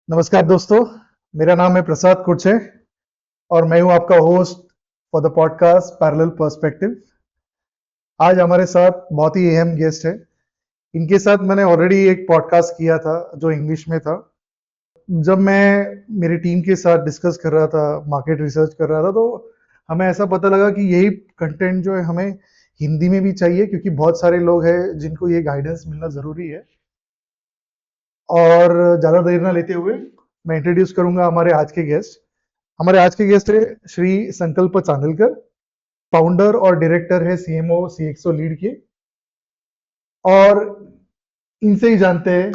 नमस्कार दोस्तों, मेरा नाम है प्रसाद कुर्चे और मैं हूं आपका host for the podcast parallel perspective. आज हमारे साथ बहुत ही अहम गेस्ट है। इनके साथ मैंने ऑलरेडी एक पॉडकास्ट किया था जो इंग्लिश में था। जब मैं मेरी टीम के साथ डिस्कस कर रहा था, मार्केट रिसर्च कर रहा था, तो हमें ऐसा पता लगा कि यही कंटेंट जो है हमें हिंदी में भी चाहिए, क्योंकि बहुत सारे लोग हैं जिनको ये गाइडेंस मिलना ज़रूरी है। और ज़्यादा देर ना लेते हुए मैं इंट्रोड्यूस करूंगा हमारे आज के गेस्ट। हमारे आज के गेस्ट है श्री संकल्प चांदलकर, फाउंडर और डायरेक्टर है सीएमओ सीएक्सओ लीड के। और इनसे ही जानते हैं।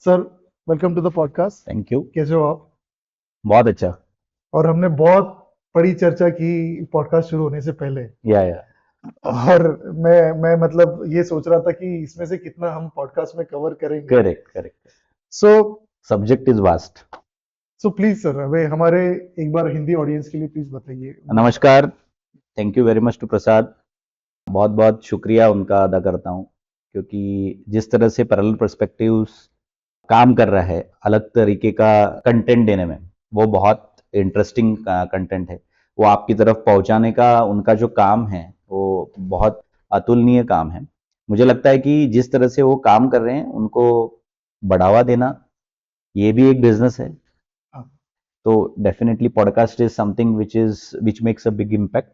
Sir, welcome to the podcast. Thank you. कैसे हो आप? बहुत अच्छा। और हमने बहुत बड़ी चर्चा की पॉडकास्ट शुरू होने से पहले। या और मैं मतलब ये सोच रहा था कि इसमें से कितना हम पॉडकास्ट में कवर करेंगे। Correct. So subject is vast. Please sir, हमें हमारे एक बार हिंदी ऑडियंस के लिए प्लीज बताइए। नमस्कार। Thank you very much to Prasad. बहुत बहुत शुक्रिया उनका अदा करता हूँ, क्योंकि जिस तरह से पैरेलल पर्सपेक्टिव्स काम कर रहा है अलग तरीके का कंटेंट देने में, वो बहुत इंटरेस्टिंग कंटेंट है। वो आपकी तरफ पहुंचाने का उनका जो काम है वो बहुत अतुलनीय काम है। मुझे लगता है कि जिस तरह से वो काम कर रहे हैं उनको बढ़ावा देना, ये भी एक बिजनेस है। हाँ। तो definitely podcast is something which makes a big impact.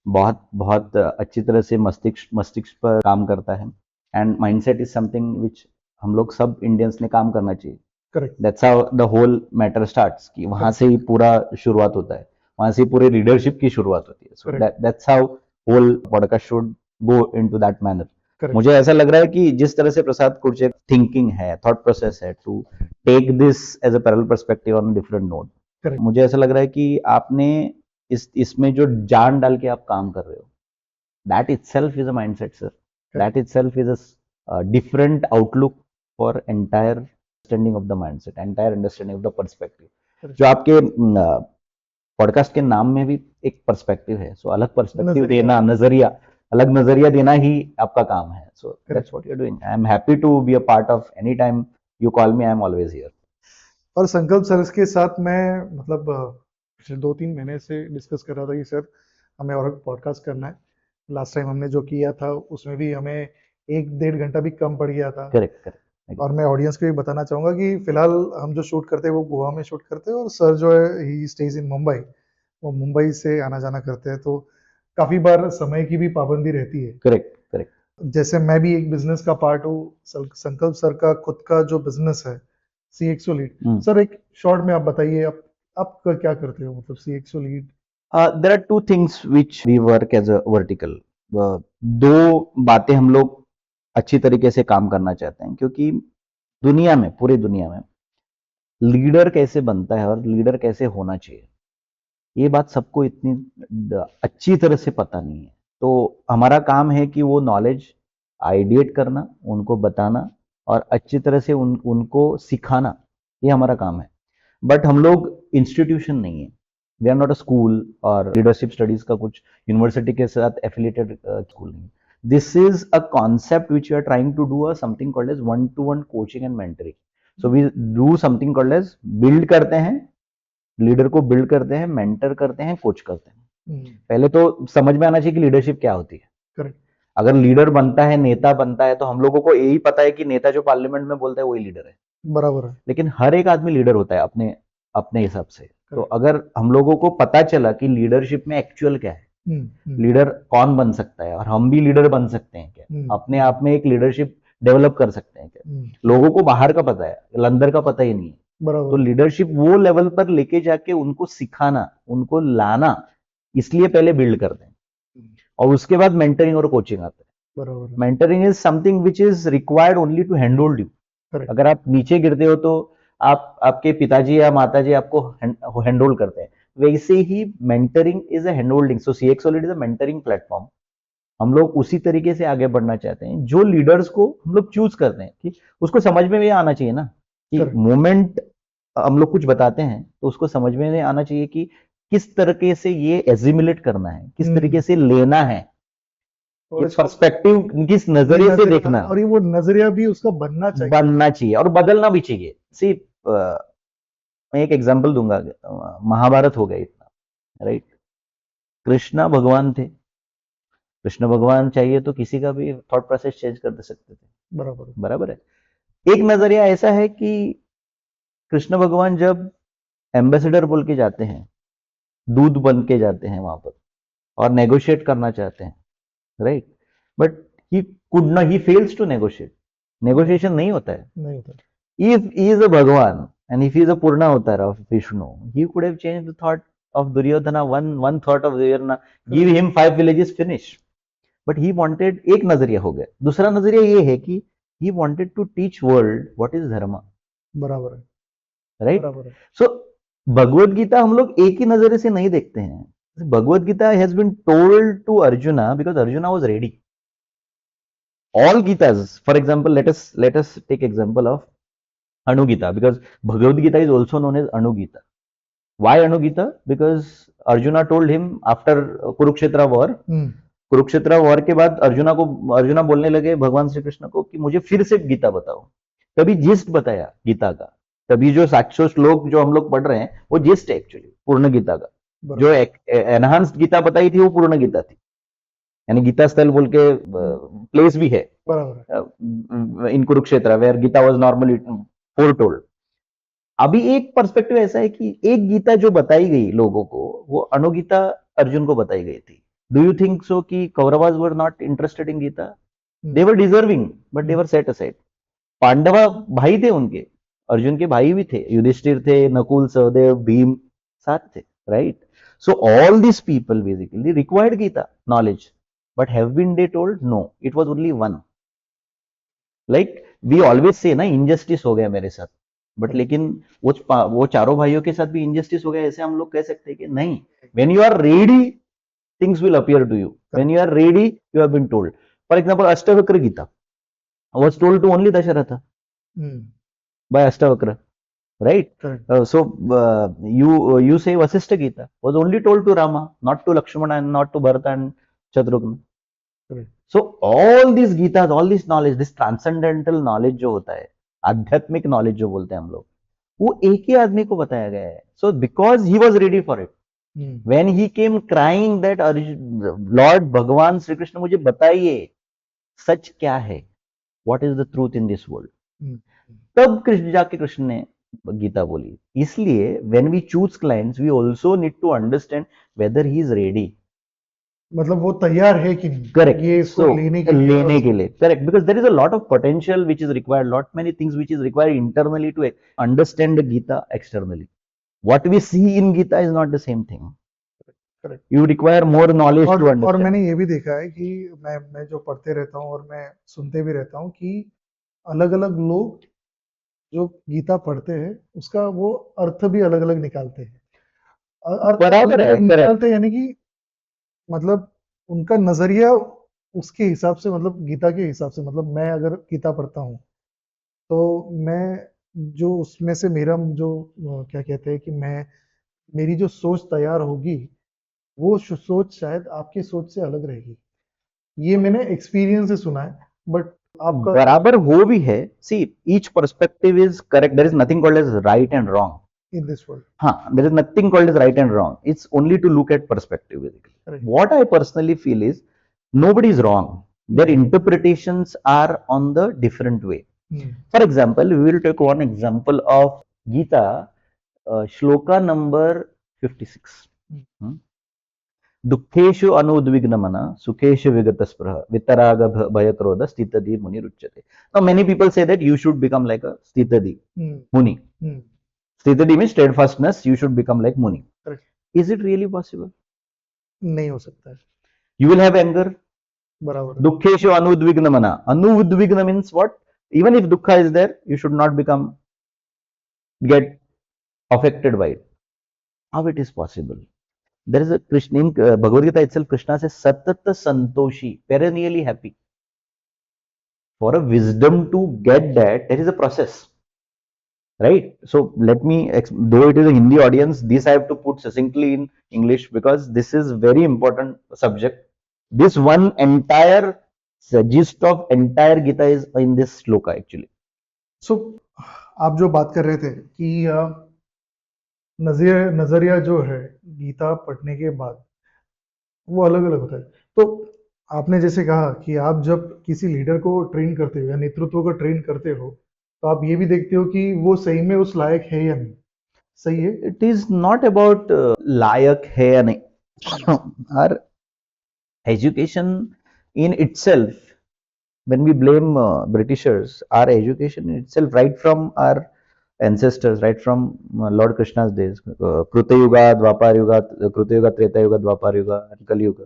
बहुत बहुत अच्छी तरह से मस्तिष्क पर काम करता है। And mindset is something which हम लोग सब इंडियंस ने काम करना चाहिए। Correct. That's how the whole matter starts, कि वहां से ही पूरा शुरुआत होता है, वहां से पूरे लीडरशिप की शुरुआत होती है। So Correct. That's how whole podcast should go into that manner. Correct. मुझे ऐसा लग रहा है कि जिस तरह से प्रसाद कुर्चे थिंकिंग है, थॉट प्रोसेस है to take this as a parallel perspective on different note, Correct. मुझे ऐसा लग रहा है कि आपने इसमें जो जान डाल के आप काम कर रहे हो, that itself is a mindset sir. That itself is a different outlook for entire understanding of the mindset, entire understanding of the perspective. Correct. जो आपके पॉडकास्ट के नाम में भी एक पर्सपेक्टिव है। सो अलग पर्सपेक्टिव देना, नजरिया, अलग नजरिया देना ही आपका काम है। So that's what you are doing. I am happy to be a part of any time you call me, I am always here. और संकल्प सर के साथ मैं मतलब पिछले 2-3 महीने से डिस्कस कर रहा था कि सर हमें और पॉडकास्ट करना है। लास्ट टाइम हमने जो किया था उसमें भी हमें 1-1.5 घंटा भी कम पड़ गया था। करेक्ट। और मैं ऑडियंस को भी बताना चाहूँगा कि फिलहाल हम जो शूट करते हैं वो गोवा में शूट करते हैं, और सर जो है ही स्टेज इन मुंबई। वो मुंबई से आना जाना करते हैं, तो काफ़ी बार समय की भी पाबंदी रहती है। करेक्ट। जैसे मैं भी एक बिजनेस का पार्ट हूँ, संकल्प सर का खुद का जो बिजनेस है सीएक्सओ लीड। सर एक शॉर्ट में आप बताइए, आप क्या करते हो, मतलब CXO lead. There are two things which we work as a vertical. दो बातें हम लोग अच्छी तरीके से काम करना चाहते हैं, क्योंकि दुनिया में, पूरी दुनिया में लीडर कैसे बनता है और लीडर कैसे होना चाहिए, ये बात सबको इतनी अच्छी तरह से पता नहीं है। तो हमारा काम है कि वो नॉलेज आइडिएट करना, उनको बताना और अच्छी तरह से उनको सिखाना, ये हमारा काम है। बट हम लोग इंस्टीट्यूशन नहीं है, we are not a school, और लीडरशिप स्टडीज का कुछ यूनिवर्सिटी के साथ एफिलिएटेड स्कूल नहीं। This is a concept which you are trying to do something called as one to one coaching and mentoring. So we do something called as build करते हैं, leader को build करते हैं, mentor करते हैं, coach करते हैं। पहले तो समझ में आना चाहिए कि लीडरशिप क्या होती है। करेक्ट। अगर लीडर बनता है, नेता बनता है, तो हम लोगों को यही पता है कि नेता जो पार्लियामेंट में बोलता है वही लीडर है। बराबर है। लेकिन हर एक आदमी लीडर होता है अपने अपने हिसाब से। तो अगर हम लोगों को पता चला कि लीडरशिप में एक्चुअल क्या है, लीडर कौन बन सकता है, और हम भी लीडर बन सकते हैं क्या, अपने आप में एक लीडरशिप डेवलप कर सकते हैं क्या, लोगों को बाहर का पता है, अंदर का पता ही नहीं है। तो लीडरशिप वो लेवल पर लेके जाके उनको सिखाना, उनको लाना, इसलिए पहले बिल्ड करते हैं, और उसके बाद मेंटरिंग और कोचिंग आता है। बराबर। Mentoring is something which is required only to hand hold you. अगर आप नीचे गिरते हो तो आपके पिताजी या माताजी आपको हैंड होल्ड करते हैं, वैसे ही mentoring is a hand holding. So CXO lead is a mentoring platform. हम लोग उसी तरीके से आगे बढ़ना चाहते हैं। जो लीडर्स को हम लोग चूज करते हैं, कि उसको समझ में भी आना चाहिए ना, कि मोमेंट हम लोग कुछ बताते हैं तो उसको समझ में नहीं आना चाहिए कि किस तरीके से ये एजिमुलेट करना है, किस तरीके से लेना है, ये पर्सपेक्टिव किस नजरिए से देखना है, और ये वो नजरिया भी उसका बनना चाहिए और बदलना भी चाहिए। सिर्फ मैं एक एग्जांपल दूंगा, महाभारत हो गया इतना, राइट? कृष्णा भगवान थे, कृष्ण भगवान चाहिए तो किसी का भी थॉट प्रोसेस चेंज कर दे सकते थे, बराबर बराबर है। एक नजरिया ऐसा है कि कृष्ण भगवान जब एम्बेसडर बोल के जाते हैं, दूध बन के जाते हैं वहां पर और नेगोशिएट करना चाहते हैं, right? But he could not, he fails to negotiate, negotiation नहीं होता है। नहीं होता। If he is a Bhagavan and if he is a Purna avatar of Vishnu, he could have changed the thought of Duryodhana, one thought of Duryodhana, give him 5 villages, finish. But he wanted, एक नजरिया हो गया। दूसरा नजरिया ये है कि he wanted to teach world what is dharma, बराबर है, right? बराबर है। So भगवत गीता हम लोग एक ही नजरिए से नहीं देखते हैं। Bhagavad Gita has been told to Arjuna because Arjuna was ready. All Gitas, for example, let us take example of Anu Gita, because Bhagavad Gita is also known as Anu Gita. Why Anu Gita? Because Arjuna told him after Kurukshetra war, Kurukshetra war के बाद अर्जुना बोलने लगे भगवान श्री कृष्ण को कि मुझे फिर से गीता बताओ। तभी जिस्ट बताया गीता का, तभी जो 700 श्लोक जो हम लोग पढ़ रहे हैं वो जिस्ट है एक्चुअली पूर्ण गीता का। जो एनहांस्ड गीता बताई थी वो पूर्ण गीता थी, यानी गीता स्थल बोल के प्लेस भी है in Kurukshetra where Gita was normally foretold. अभी एक पर्सपेक्टिव ऐसा है कि एक गीता जो बताई गई लोगों को वो अनुगीता अर्जुन को बताई गई थी। डू यू थिंक सो कि Kauravas were not interested in Gita? They were deserving but they were set aside. Pandava भाई थे उनके, अर्जुन के भाई भी थे, युधिष्ठिर थे, नकुल, सहदेव, भीम साथ थे, right? So all this people basically required Gita knowledge, but have been they told? No, it was only one. Like we always say ना, injustice हो गया मेरे साथ, बट लेकिन वो चारों भाइयों के साथ भी injustice हो गया ऐसे हम लोग कह सकते हैं कि नहीं। when you are ready things will appear to you, when you are ready you have been told. For example, Ashtavakra Gita was told to only Dasharatha by Ashtavakra, right? So you say Vasishtha Gita was only told to Rama, not to Lakshmana and not to Bharata and Shatrugna. So all these Gitas, all this knowledge, this transcendental knowledge जो होता है, आध्यात्मिक knowledge जो बोलते हैं हम लोग, वो एक ही आदमी को बताया गया है। So because he was ready for it, when he came crying that Lord भगवान श्री कृष्ण मुझे बताइए सच क्या है, what is the truth in this world, तब कृष्ण जाके कृष्ण ने गीता बोली। इसलिए when we choose clients, we also need to understand whether he is ready. मतलब वो तैयार है कि नहीं, करेक्ट, ये इसको so, लेने के लिए correct, because there is a lot of potential which is required, lot many things which is required internally to understand Gita externally. What we see in Gita is not the same thing, correct, you require more knowledge to understand. और मैंने ये भी देखा है कि मैं जो पढ़ते रहता हूँ और मैं सुनते भी रहता हूँ कि अलग अलग लोग जो गीता पढ़ते हैं उसका वो अर्थ भी अलग अलग निकालते हैं। बराबर है, निकालते यानी कि मतलब उनका नजरिया उसके हिसाब से, मतलब गीता के हिसाब से, मतलब मैं अगर गीता पढ़ता हूँ तो मैं जो उसमें से मेरा जो क्या कहते हैं कि मेरी जो सोच तैयार होगी वो सोच शायद आपकी सोच से अलग रहेगी। ये मैंने एक्सपीरियंस से सुना है, बट आपका बराबर हो भी है। See each perspective is correct, there is nothing called as right and wrong in this world. There is nothing called as right and wrong. It's only to look at perspective, basically. Right. What I personally feel is nobody is wrong. Their interpretations are on the different way. For example, we will take one example of Gita, shloka number 56. दुःखेषु अनुद्विग्नमना सुखेषु विगतस्पृह वितराग भयक्रोध स्थितधि मुनि रुच्यते. Now many people say that you should become like a स्थितधि muni. स्थितधि means steadfastness, you should become like Muni. Correct. Is it really possible? नहीं हो सकता है. You will have anger. बराबर. दुःखेषु अनुद्विग्न मना. अनुद्विग्न means what? Even if dukkha is there, you should not get affected by it. How it is possible? There is a Krishna in Bhagavad Gita itself. Krishna says satata santoshi, perennially happy. For a wisdom to get that, there is a process. Right? So let me, though it is a Hindi audience, this I have to put succinctly in English because this is very important subject. This one entire gist of entire Gita is in this shloka actually. So आप जो बात कर रहे थे कि नजरिया जो है गीता पढ़ने के बाद वो अलग अलग होता है। तो आपने जैसे कहा कि आप जब किसी लीडर को ट्रेन करते हो या नेतृत्व को ट्रेन करते हो तो आप ये भी देखते हो कि वो सही में उस लायक है या नहीं। सही है। It is not about लायक है या नहीं. Our education in itself, when we blame Britishers, our education in itself, right from our ancestors, right from Lord Krishna's days, Kruta Yuga, Dwapar Yuga, Kruta Yuga, Treta Yuga, Dwapar Yuga, and Kali Yuga.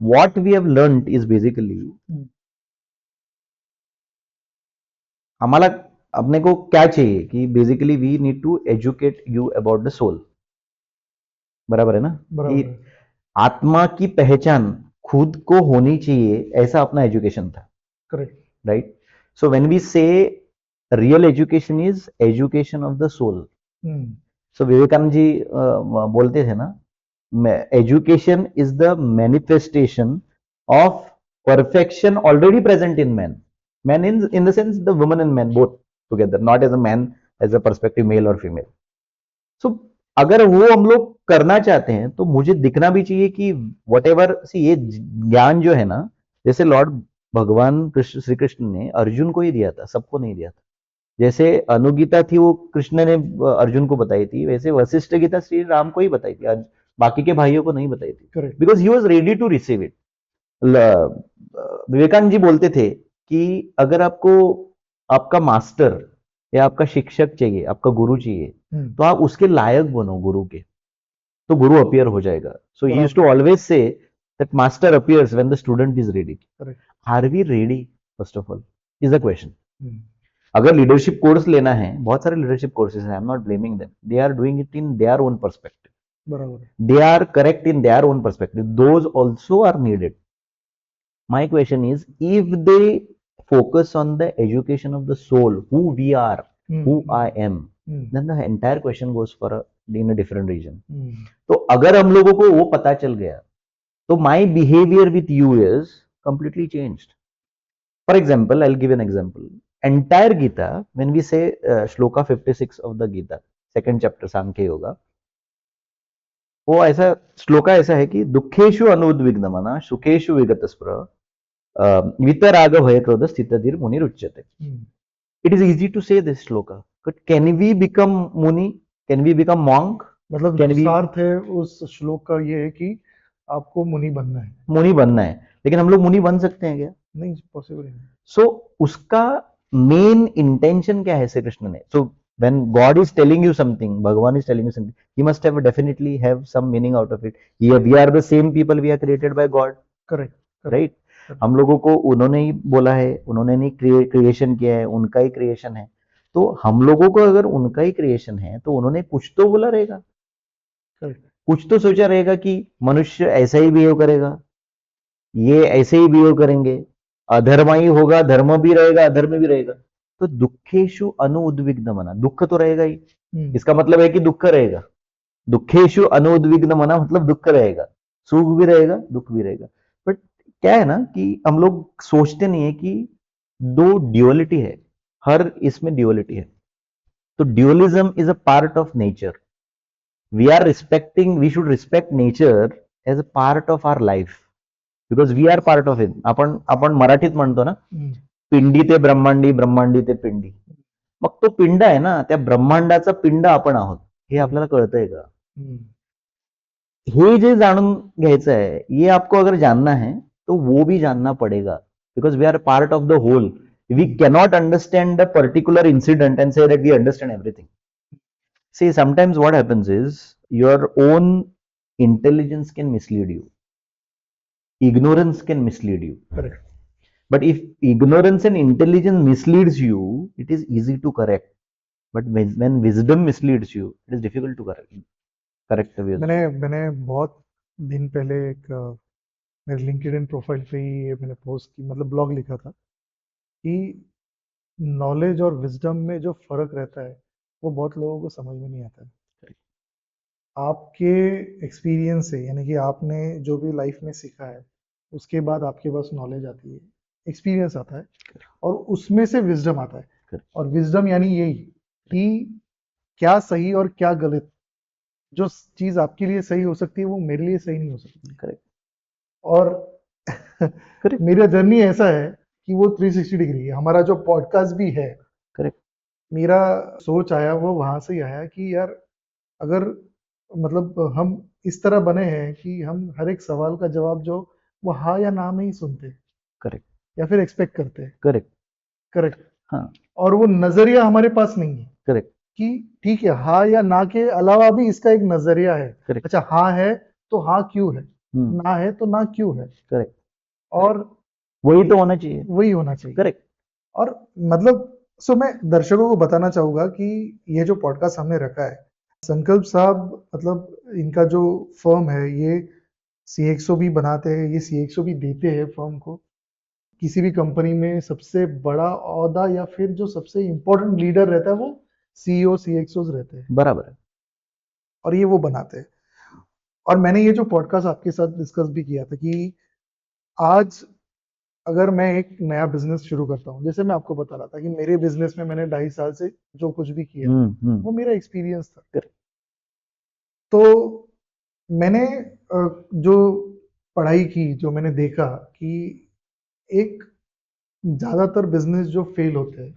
What we have learned is basically हमारा अपने को क्या चाहिए कि basically we need to educate you about the soul. बराबर है ना बराबर कि है। आत्मा की पहचान खुद को होनी चाहिए, ऐसा अपना एजुकेशन था. Correct. Right. So when we say real education is education of the soul. So Vivekananda ji बोलते थे ना, education is the manifestation of perfection already present in man. Man in the sense the woman and man both together, not as a man as a perspective male or female. So अगर वो हम लोग करना चाहते हैं तो मुझे दिखना भी चाहिए कि वट एवर सी ये ज्ञान जो है ना, जैसे लॉर्ड भगवान कृष्ण श्री कृष्ण ने अर्जुन को ही दिया था, सबको नहीं दिया था. जैसे अनुगीता थी वो कृष्ण ने अर्जुन को बताई थी, वैसे वशिष्ठ गीता श्री राम को ही बताई थी, आज बाकी के भाइयों को नहीं बताई थी. Correct. Because he was ready to receive it. Vivekananda ji बोलते थे कि अगर आपको आपका मास्टर या आपका शिक्षक चाहिए, आपका गुरु चाहिए, तो आप उसके लायक बनो गुरु के, तो गुरु अपीयर हो जाएगा. So he used to always say that master appears when the student is ready. Are we ready first of all is the question. अगर लीडरशिप कोर्स लेना है, बहुत सारे लीडरशिप कोर्सेज हैं, I am not blaming them, they are doing it in their own perspective. बराबर। They are correct in their own perspective. Those also are needed. My question is, if they focus on the education of the soul, who we are, who I am, then the entire question goes for in a different region. तो अगर हम लोगों को वो पता चल गया, तो my behavior with you is completely changed. For example, I'll give an example. Entire Gita, when we say Shloka 56 of the Gita, second chapter Sankhya Yoga, वो ऐसा श्लोका ऐसा है कि दुखेशु अनुद्विग्न मना सुखेशु विगत स्पृह वितराग भय क्रोध स्थितधीर मुनि रुच्यते. It is easy to say this shloka, but can we become muni, can we become monk? मतलब सार्थ है उस श्लोक का ये है कि आपको मुनि बनना है. मुनि बनना है, लेकिन हम लोग मुनि बन सकते हैं क्या? नहीं, पॉसिबल नहीं. सो उसका मेन इंटेंशन क्या है श्री कृष्ण ने? सो when God is telling you something, Bhagavan is telling you something, he must have definitely have some meaning out of it. We are the same people, we are created by God. Correct. Right? हम लोगों को उन्होंने ही बोला है, उन्होंने नहीं creation किया है, उनका ही क्रिएशन है. तो हम लोगों को अगर उनका ही क्रिएशन है तो उन्होंने कुछ तो बोला रहेगा. कुछ तो सोचा रहेगा कि मनुष्य ऐसा ही बिहेव करेगा, ये ऐसे ही बिहेव करेंगे, अधर्म ही होगा, धर्म भी रहेगा, अधर्म भी रहेगा. तो दुखेशु अनुद्विग्न मना, दुख तो रहेगा ही. इसका मतलब है कि दुख रहेगा. दुखेशु अनुद्विग्न मना मतलब दुख रहेगा, सुख भी रहेगा, दुख भी रहेगा. बट क्या है ना कि हम लोग सोचते नहीं है कि दो ड्यूअलिटी है, हर इसमें ड्यूअलिटी है. तो dualism is a part of nature. We are respecting, we should respect nature as a part of our life, because we are part of it. आपण मराठीत म्हणतो ना, पिंडी ते ब्रह्मांडी, ब्रह्मांडी ते पिंडी. मग तो पिंड आहे ना, त्या ब्रह्मांडाचा पिंड आपण आहोत, हे आपल्याला कळतंय का? हे जे जाणून घ्यायचं है, ये आपको अगर जानना है तो वो भी जानना पड़ेगा, because we are part of the whole. We cannot understand the particular incident and say that we understand everything. See, sometimes what happens is your own intelligence can mislead you, ignorance can mislead you. Correct. But if ignorance and intelligence misleads you, it is easy to correct. But when wisdom misleads you, it is difficult to correct the wisdom. मैंने बहुत दिन पहले एक मेरे LinkedIn profile पे ही मैंने post की, मतलब ब्लॉग लिखा था कि नॉलेज और विजडम में जो फर्क रहता है वो बहुत लोगों को समझ में नहीं आता है. आपके एक्सपीरियंस से, यानी कि आपने जो भी लाइफ में सीखा है उसके बाद आपके पास नॉलेज आती है, एक्सपीरियंस आता है, और उसमें से विजडम आता है. और विजडम यानी यही कि क्या सही और क्या गलत जो चीज आपके लिए सही हो सकती है वो मेरे लिए सही नहीं हो सकती। करेक्ट और करेक्ट मेरा जर्नी ऐसा है कि वो 360 डिग्री है। हमारा जो पॉडकास्ट भी है, करेक्ट मेरा सोच आया वो वहां से ही आया कि यार अगर मतलब हम इस तरह बने हैं कि हम हर एक सवाल का जवाब जो वो हाँ या ना में ही सुनते करेक्ट या फिर एक्सपेक्ट करते हैं। Correct correct. हाँ और वो नजरिया हमारे पास नहीं है करेक्ट कि ठीक है हाँ या ना के अलावा भी इसका एक नजरिया है। करेक्ट अच्छा हाँ है तो हाँ क्यों है, हम्म ना है तो ना क्यों है। करेक्ट और वही तो होना चाहिए। वही होना चाहिए। करेक्ट और मतलब सो मैं दर्शकों को बताना चाहूंगा कि ये जो पॉडकास्ट हमने रखा है, संकल्प साहब मतलब इनका जो फर्म है ये CXO भी बनाते हैं, ये CXO भी देते हैं फर्म को। किसी भी कंपनी में सबसे बड़ा ओहदा या फिर जो सबसे इम्पोर्टेंट लीडर रहता है वो CEO CXOs रहते हैं, बराबर है। और ये वो बनाते हैं। और मैंने ये जो पॉडकास्ट आपके साथ डिस्कस भी किया था कि आज अगर मैं एक नया बिजनेस शुरू करता हूँ, जैसे मैं आपको बता रहा था कि मेरे बिजनेस में मैंने 2.5 साल से जो कुछ भी किया वो मेरा एक्सपीरियंस था। करेक्ट तो मैंने जो पढ़ाई की, जो मैंने देखा कि एक ज्यादातर बिजनेस जो फेल होते हैं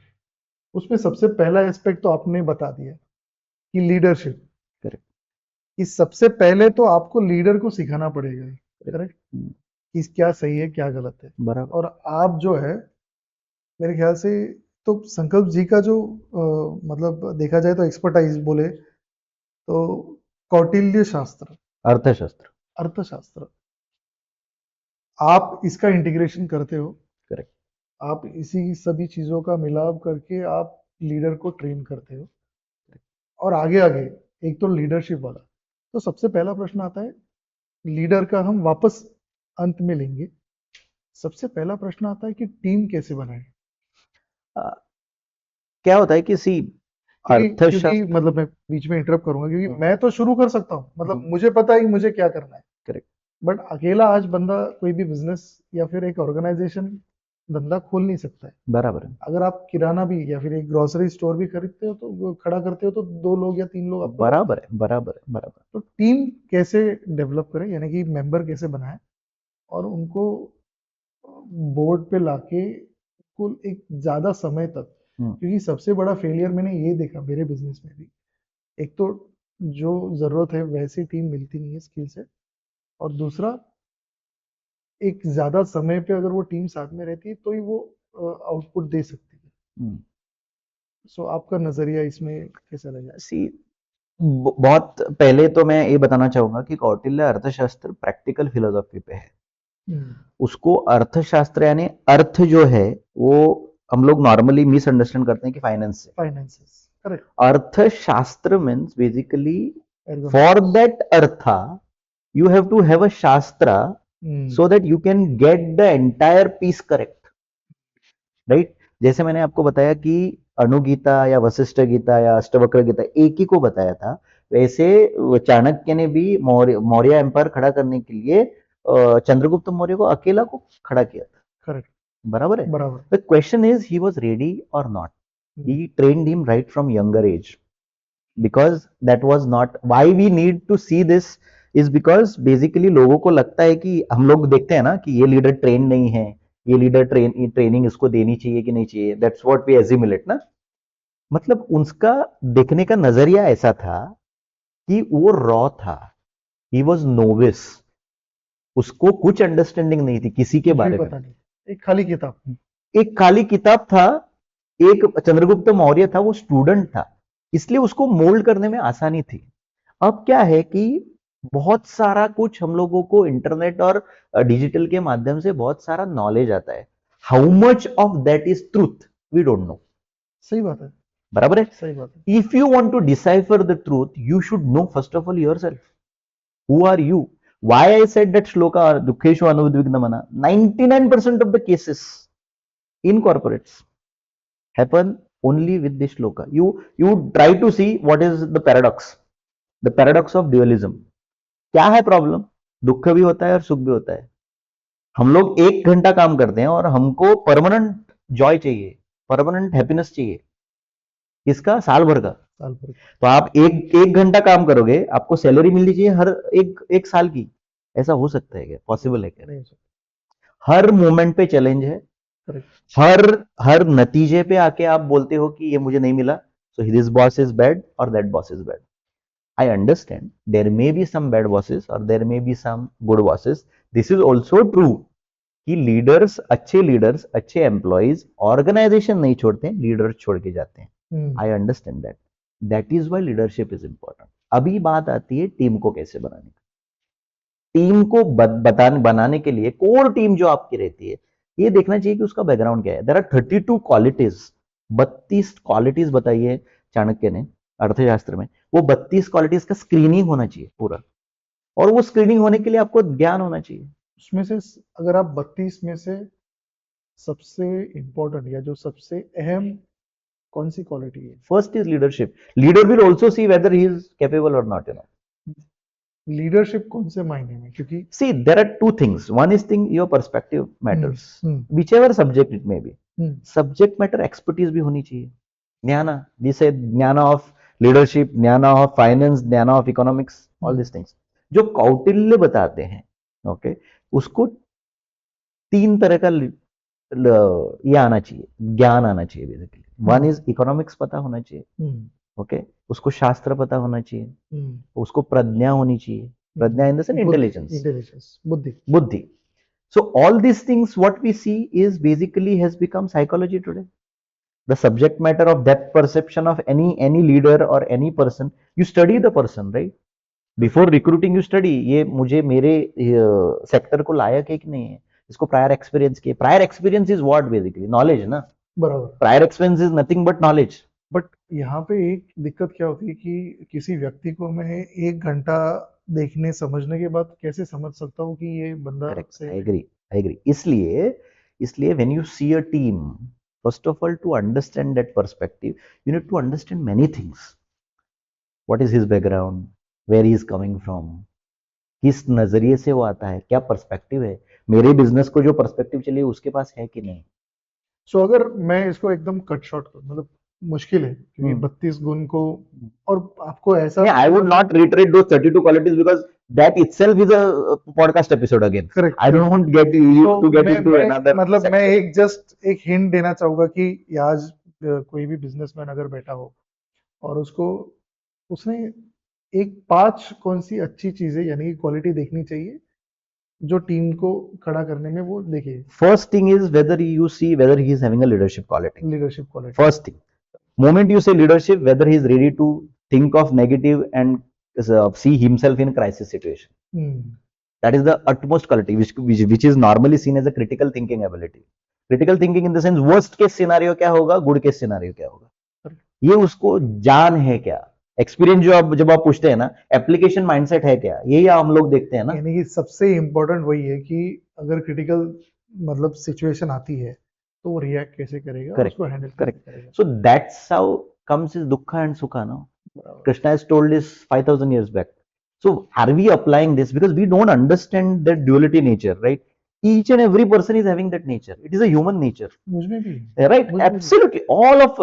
उसमें सबसे पहला एस्पेक्ट तो आपने बता दिया कि लीडरशिप। करेक्ट कि सबसे पहले तो आपको लीडर को सिखाना पड़ेगा। Correct correct. कि क्या सही है क्या गलत है। बराबर और आप जो है मेरे ख्याल से तो संकल्प जी का जो मतलब देखा जाए तो एक्सपर्टाइज बोले तो कौटिल्य शास्त्र, अर्थशास्त्र। अर्थशास्त्र, आप इसका इंटीग्रेशन करते हो। करेक्ट आप इसी सभी चीजों का मिलाप करके आप लीडर को ट्रेन करते हो। और आगे आगे एक तो लीडरशिप वाला, तो सबसे पहला प्रश्न आता है लीडर का, हम वापस अंत में लेंगे। सबसे पहला प्रश्न आता है कि टीम कैसे बनाए। क्या होता है कि सी क्योंकि अर्थशास्त्र। मतलब मैं बीच में इंटरप्ट करूंगा क्योंकि मैं तो शुरू कर सकता हूँ, मतलब मुझे पता है मुझे क्या करना है। करेक्ट बट अकेला आज बंदा कोई भी बिजनेस या फिर एक ऑर्गेनाइजेशन धंधा खोल नहीं सकता है। बराबर है अगर आप किराना भी या फिर एक ग्रोसरी स्टोर भी खरीदते हो तो वो खड़ा करते हो तो 2 लोग या 3 लोग आपको लगते बराबर है बराबर है बराबर। हैं। तो टीम कैसे डेवलप करें, यानी कि मेंबर कैसे बनाएं और उनको बोर्ड पे लाके कुल एक ज्यादा समय तक, क्योंकि सबसे बड़ा फेलियर मैंने ये देखा मेरे बिजनेस में भी, एक तो जो जरूरत है वैसी टीम मिलती नहीं है स्किल से, और दूसरा एक ज्यादा समय पे अगर वो टीम साथ में रहती है तो ही वो आउटपुट दे सकती है। सो आपका नजरिया इसमें कैसा लगा। सी बहुत पहले तो मैं ये बताना चाहूंगा कि कौटिल्य अर्थशास्त्र प्रैक्टिकल फिलोसॉफी पे है। उसको अर्थशास्त्र यानी अर्थ जो है वो हम लोग नॉर्मली मिसअंडरस्टैंड करते हैं कि फाइनेंस से। Finances, correct. अर्थशास्त्र मीन्स बेसिकली फॉर दैट अर्थ you have to have a shastra so that you can get the entire piece correct, right? जैसे मैंने आपको बताया कि अणुगीता या वशिष्ठ गीता या अष्टवक्र गीता एक ही को बताया था, वैसे चाणक्य ने भी मौर्य एम्पायर खड़ा करने के लिए चंद्रगुप्त मौर्य को अकेला को खड़ा किया था। करेक्ट। बराबर है। बराबर। The question is he was ready or not. He trained him right from younger age, because that was not why we need to see this is because basically लोगों को लगता है कि हम लोग देखते हैं ना कि ये लीडर ट्रेन नहीं है, ये लीडर ट्रेनिंग इसको देनी चाहिए कि नहीं चाहिए, दैट्स व्हाट वी एज्यूमुलेट ना। मतलब उसका देखने का नजरिया ऐसा था कि वो रॉ था, ही वाज नोविस, उसको कुछ अंडरस्टैंडिंग नहीं थी किसी के बारे में। पता नहीं, एक खाली किताब, एक खाली किताब था, एक चंद्रगुप्त मौर्य था वो स्टूडेंट था, इसलिए उसको मोल्ड करने में आसानी थी। अब क्या है कि बहुत सारा कुछ हम लोगों को इंटरनेट और डिजिटल के माध्यम से बहुत सारा नॉलेज आता है। How much of that is truth we don't know. सही बात है। बराबर है। सही बात है। If you want to decipher the truth you should know first of all yourself, who are you. Why I said that shloka दुखेशु अनुद्विग्नमना, 99% of the cases in corporates happen only with this shloka. You try to see what is the paradox of dualism. क्या है problem? दुख भी होता है और सुख भी होता है। हम लोग 1 घंटा काम करते हैं और हमको परमानेंट जॉय चाहिए, परमानेंट हैप्पीनेस चाहिए। इसका साल भर का साल भर। तो आप एक घंटा काम करोगे, आपको सैलरी मिलनी चाहिए हर एक साल की। ऐसा हो सकता है क्या? पॉसिबल है क्या? नहीं सर। हर मोमेंट पे चैलेंज है। करेक्ट। हर हर नतीजे पे आके आप बोलते हो कि ये मुझे नहीं मिला, so this boss is bad और that boss is bad. I understand there may be some bad bosses or there may be some good bosses. This is also true कि लीडर्स, अच्छे एम्प्लॉइज ऑर्गेनाइजेशन नहीं छोड़ते, leaders छोड़ के जाते हैं। I understand that, that is why leadership is important. अभी बात आती है टीम को कैसे बनाने की। टीम को बनाने के लिए कोर टीम जो आपकी रहती है, ये देखना चाहिए कि उसका बैकग्राउंड क्या है। देयर आर 32 क्वालिटीज, 32 क्वालिटीज बताई है चाणक्य ने अर्थशास्त्र में। वो 32 क्वालिटीज का स्क्रीनिंग होना चाहिए पूरा, और वो स्क्रीनिंग होने के लिए आपको ज्ञान होना चाहिए। उसमें से अगर आप 32 में से सबसे इंपॉर्टेंट या जो सबसे अहम कौन सी क्वालिटी है? First is leadership. Leader will also see whether he is capable और नॉट, लीडरशिप कौन से मायने में? क्योंकि see there are two things. One is thing your perspective matters, whichever subject it may be. Subject matter expertise भी होनी चाहिए। ज्ञाना, we say ज्ञाना of leadership, ज्ञाना of finance, ज्ञाना of economics, all these things जो कौटिल्य बताते हैं, ओके, उसको 3 तरह का ये आना चाहिए, ज्ञान आना चाहिए बेसिकली। वन इज इकोनॉमिक्स पता होना चाहिए, ओके, उसको शास्त्र पता होना चाहिए, उसको प्रज्ञा होनी चाहिए। प्रज्ञा इन द सेंस इंटेलिजेंस, बुद्धि। So all these things what we see is basically has become psychology today. The subject matter of depth perception of any leader or any person, you study the person, right? Before recruiting you study, ये मुझे मेरे sector को लायक है कि नहीं है, इसको prior experience किए। Prior experience is what? Basically knowledge ना। बराबर। Prior experience is nothing but knowledge. But यहाँ पे एक दिक्कत क्या होती है कि किसी व्यक्ति को मैं 1 घंटा देखने समझने के बाद कैसे समझ सकता हूँ कि ये बंदा से। I agree. इसलिए when you see a team, first of all to understand that perspective, you need to understand many things. What is his background, where he is coming from, किस नजरिए से वो आता है, क्या पर्सपेक्टिव है, मेरे बिजनेस को जो पर्सपेक्टिव चाहिए उसके पास है कि नहीं। सो अगर मैं इसको एकदम कट शॉर्ट करूं, मतलब मुश्किल है क्योंकि 32 गुण को, और आपको ऐसा I would not reiterate those 32 qualities because that itself is a podcast episode again. Correct. I don't want get you to get into another मतलब section. मैं एक हिंट देना चाहूंगा कि आज कोई भी बिजनेसमैन अगर बैठा हो और उसने एक 5 कौन सी अच्छी चीजें यानी कि क्वालिटी देखनी चाहिए जो टीम को खड़ा करने में वो देखे। First thing is whether you see whether he is having a leadership quality. Leadership quality. First thing, moment you say leadership, whether he is ready to think of negative and see himself in crisis situation. That is the utmost quality which is normally seen as a critical thinking ability. Critical thinking in the sense worst case scenario क्या होगा, good case scenario क्या होगा, ये उसको जान है क्या। Experience जब आप पूछते हैं ना, एप्लीकेशन माइंडसेट है क्या, यही हम लोग देखते हैं ना। यानी कि सबसे इंपॉर्टेंट वही है कि अगर क्रिटिकल मतलब सिचुएशन आती है तो वो रिएक्ट कैसे करेगा, उसको हैंडल कैसे करेगा। So that's how comes is दुखा एंड सुखा ना। Krishna has told this 5,000 years back. So are we applying this? Because we don't understand that duality nature, right? Each and every person is having that nature. It is a human nature. मुझमें भी, right? Absolutely. All of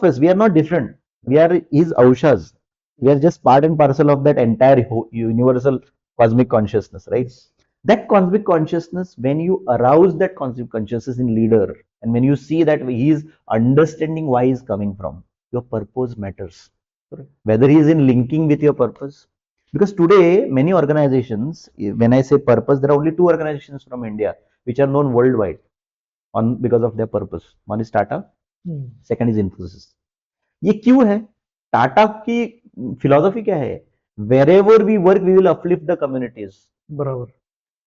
us, we are not different. We are his aushas. We are just part and parcel of that entire universal cosmic consciousness, right? That cosmic consciousness, when you arouse that cosmic consciousness in leader, and when you see that he is understanding why he is coming from, your purpose matters. Whether he is in linking with your purpose. Because today, many organizations, when I say purpose, there are only 2 organizations from India which are known worldwide because of their purpose. One is Tata, second is Infosys. ये क्यों है? टाटा की philosophy क्या है? Wherever we work, we will uplift the communities. बराबर।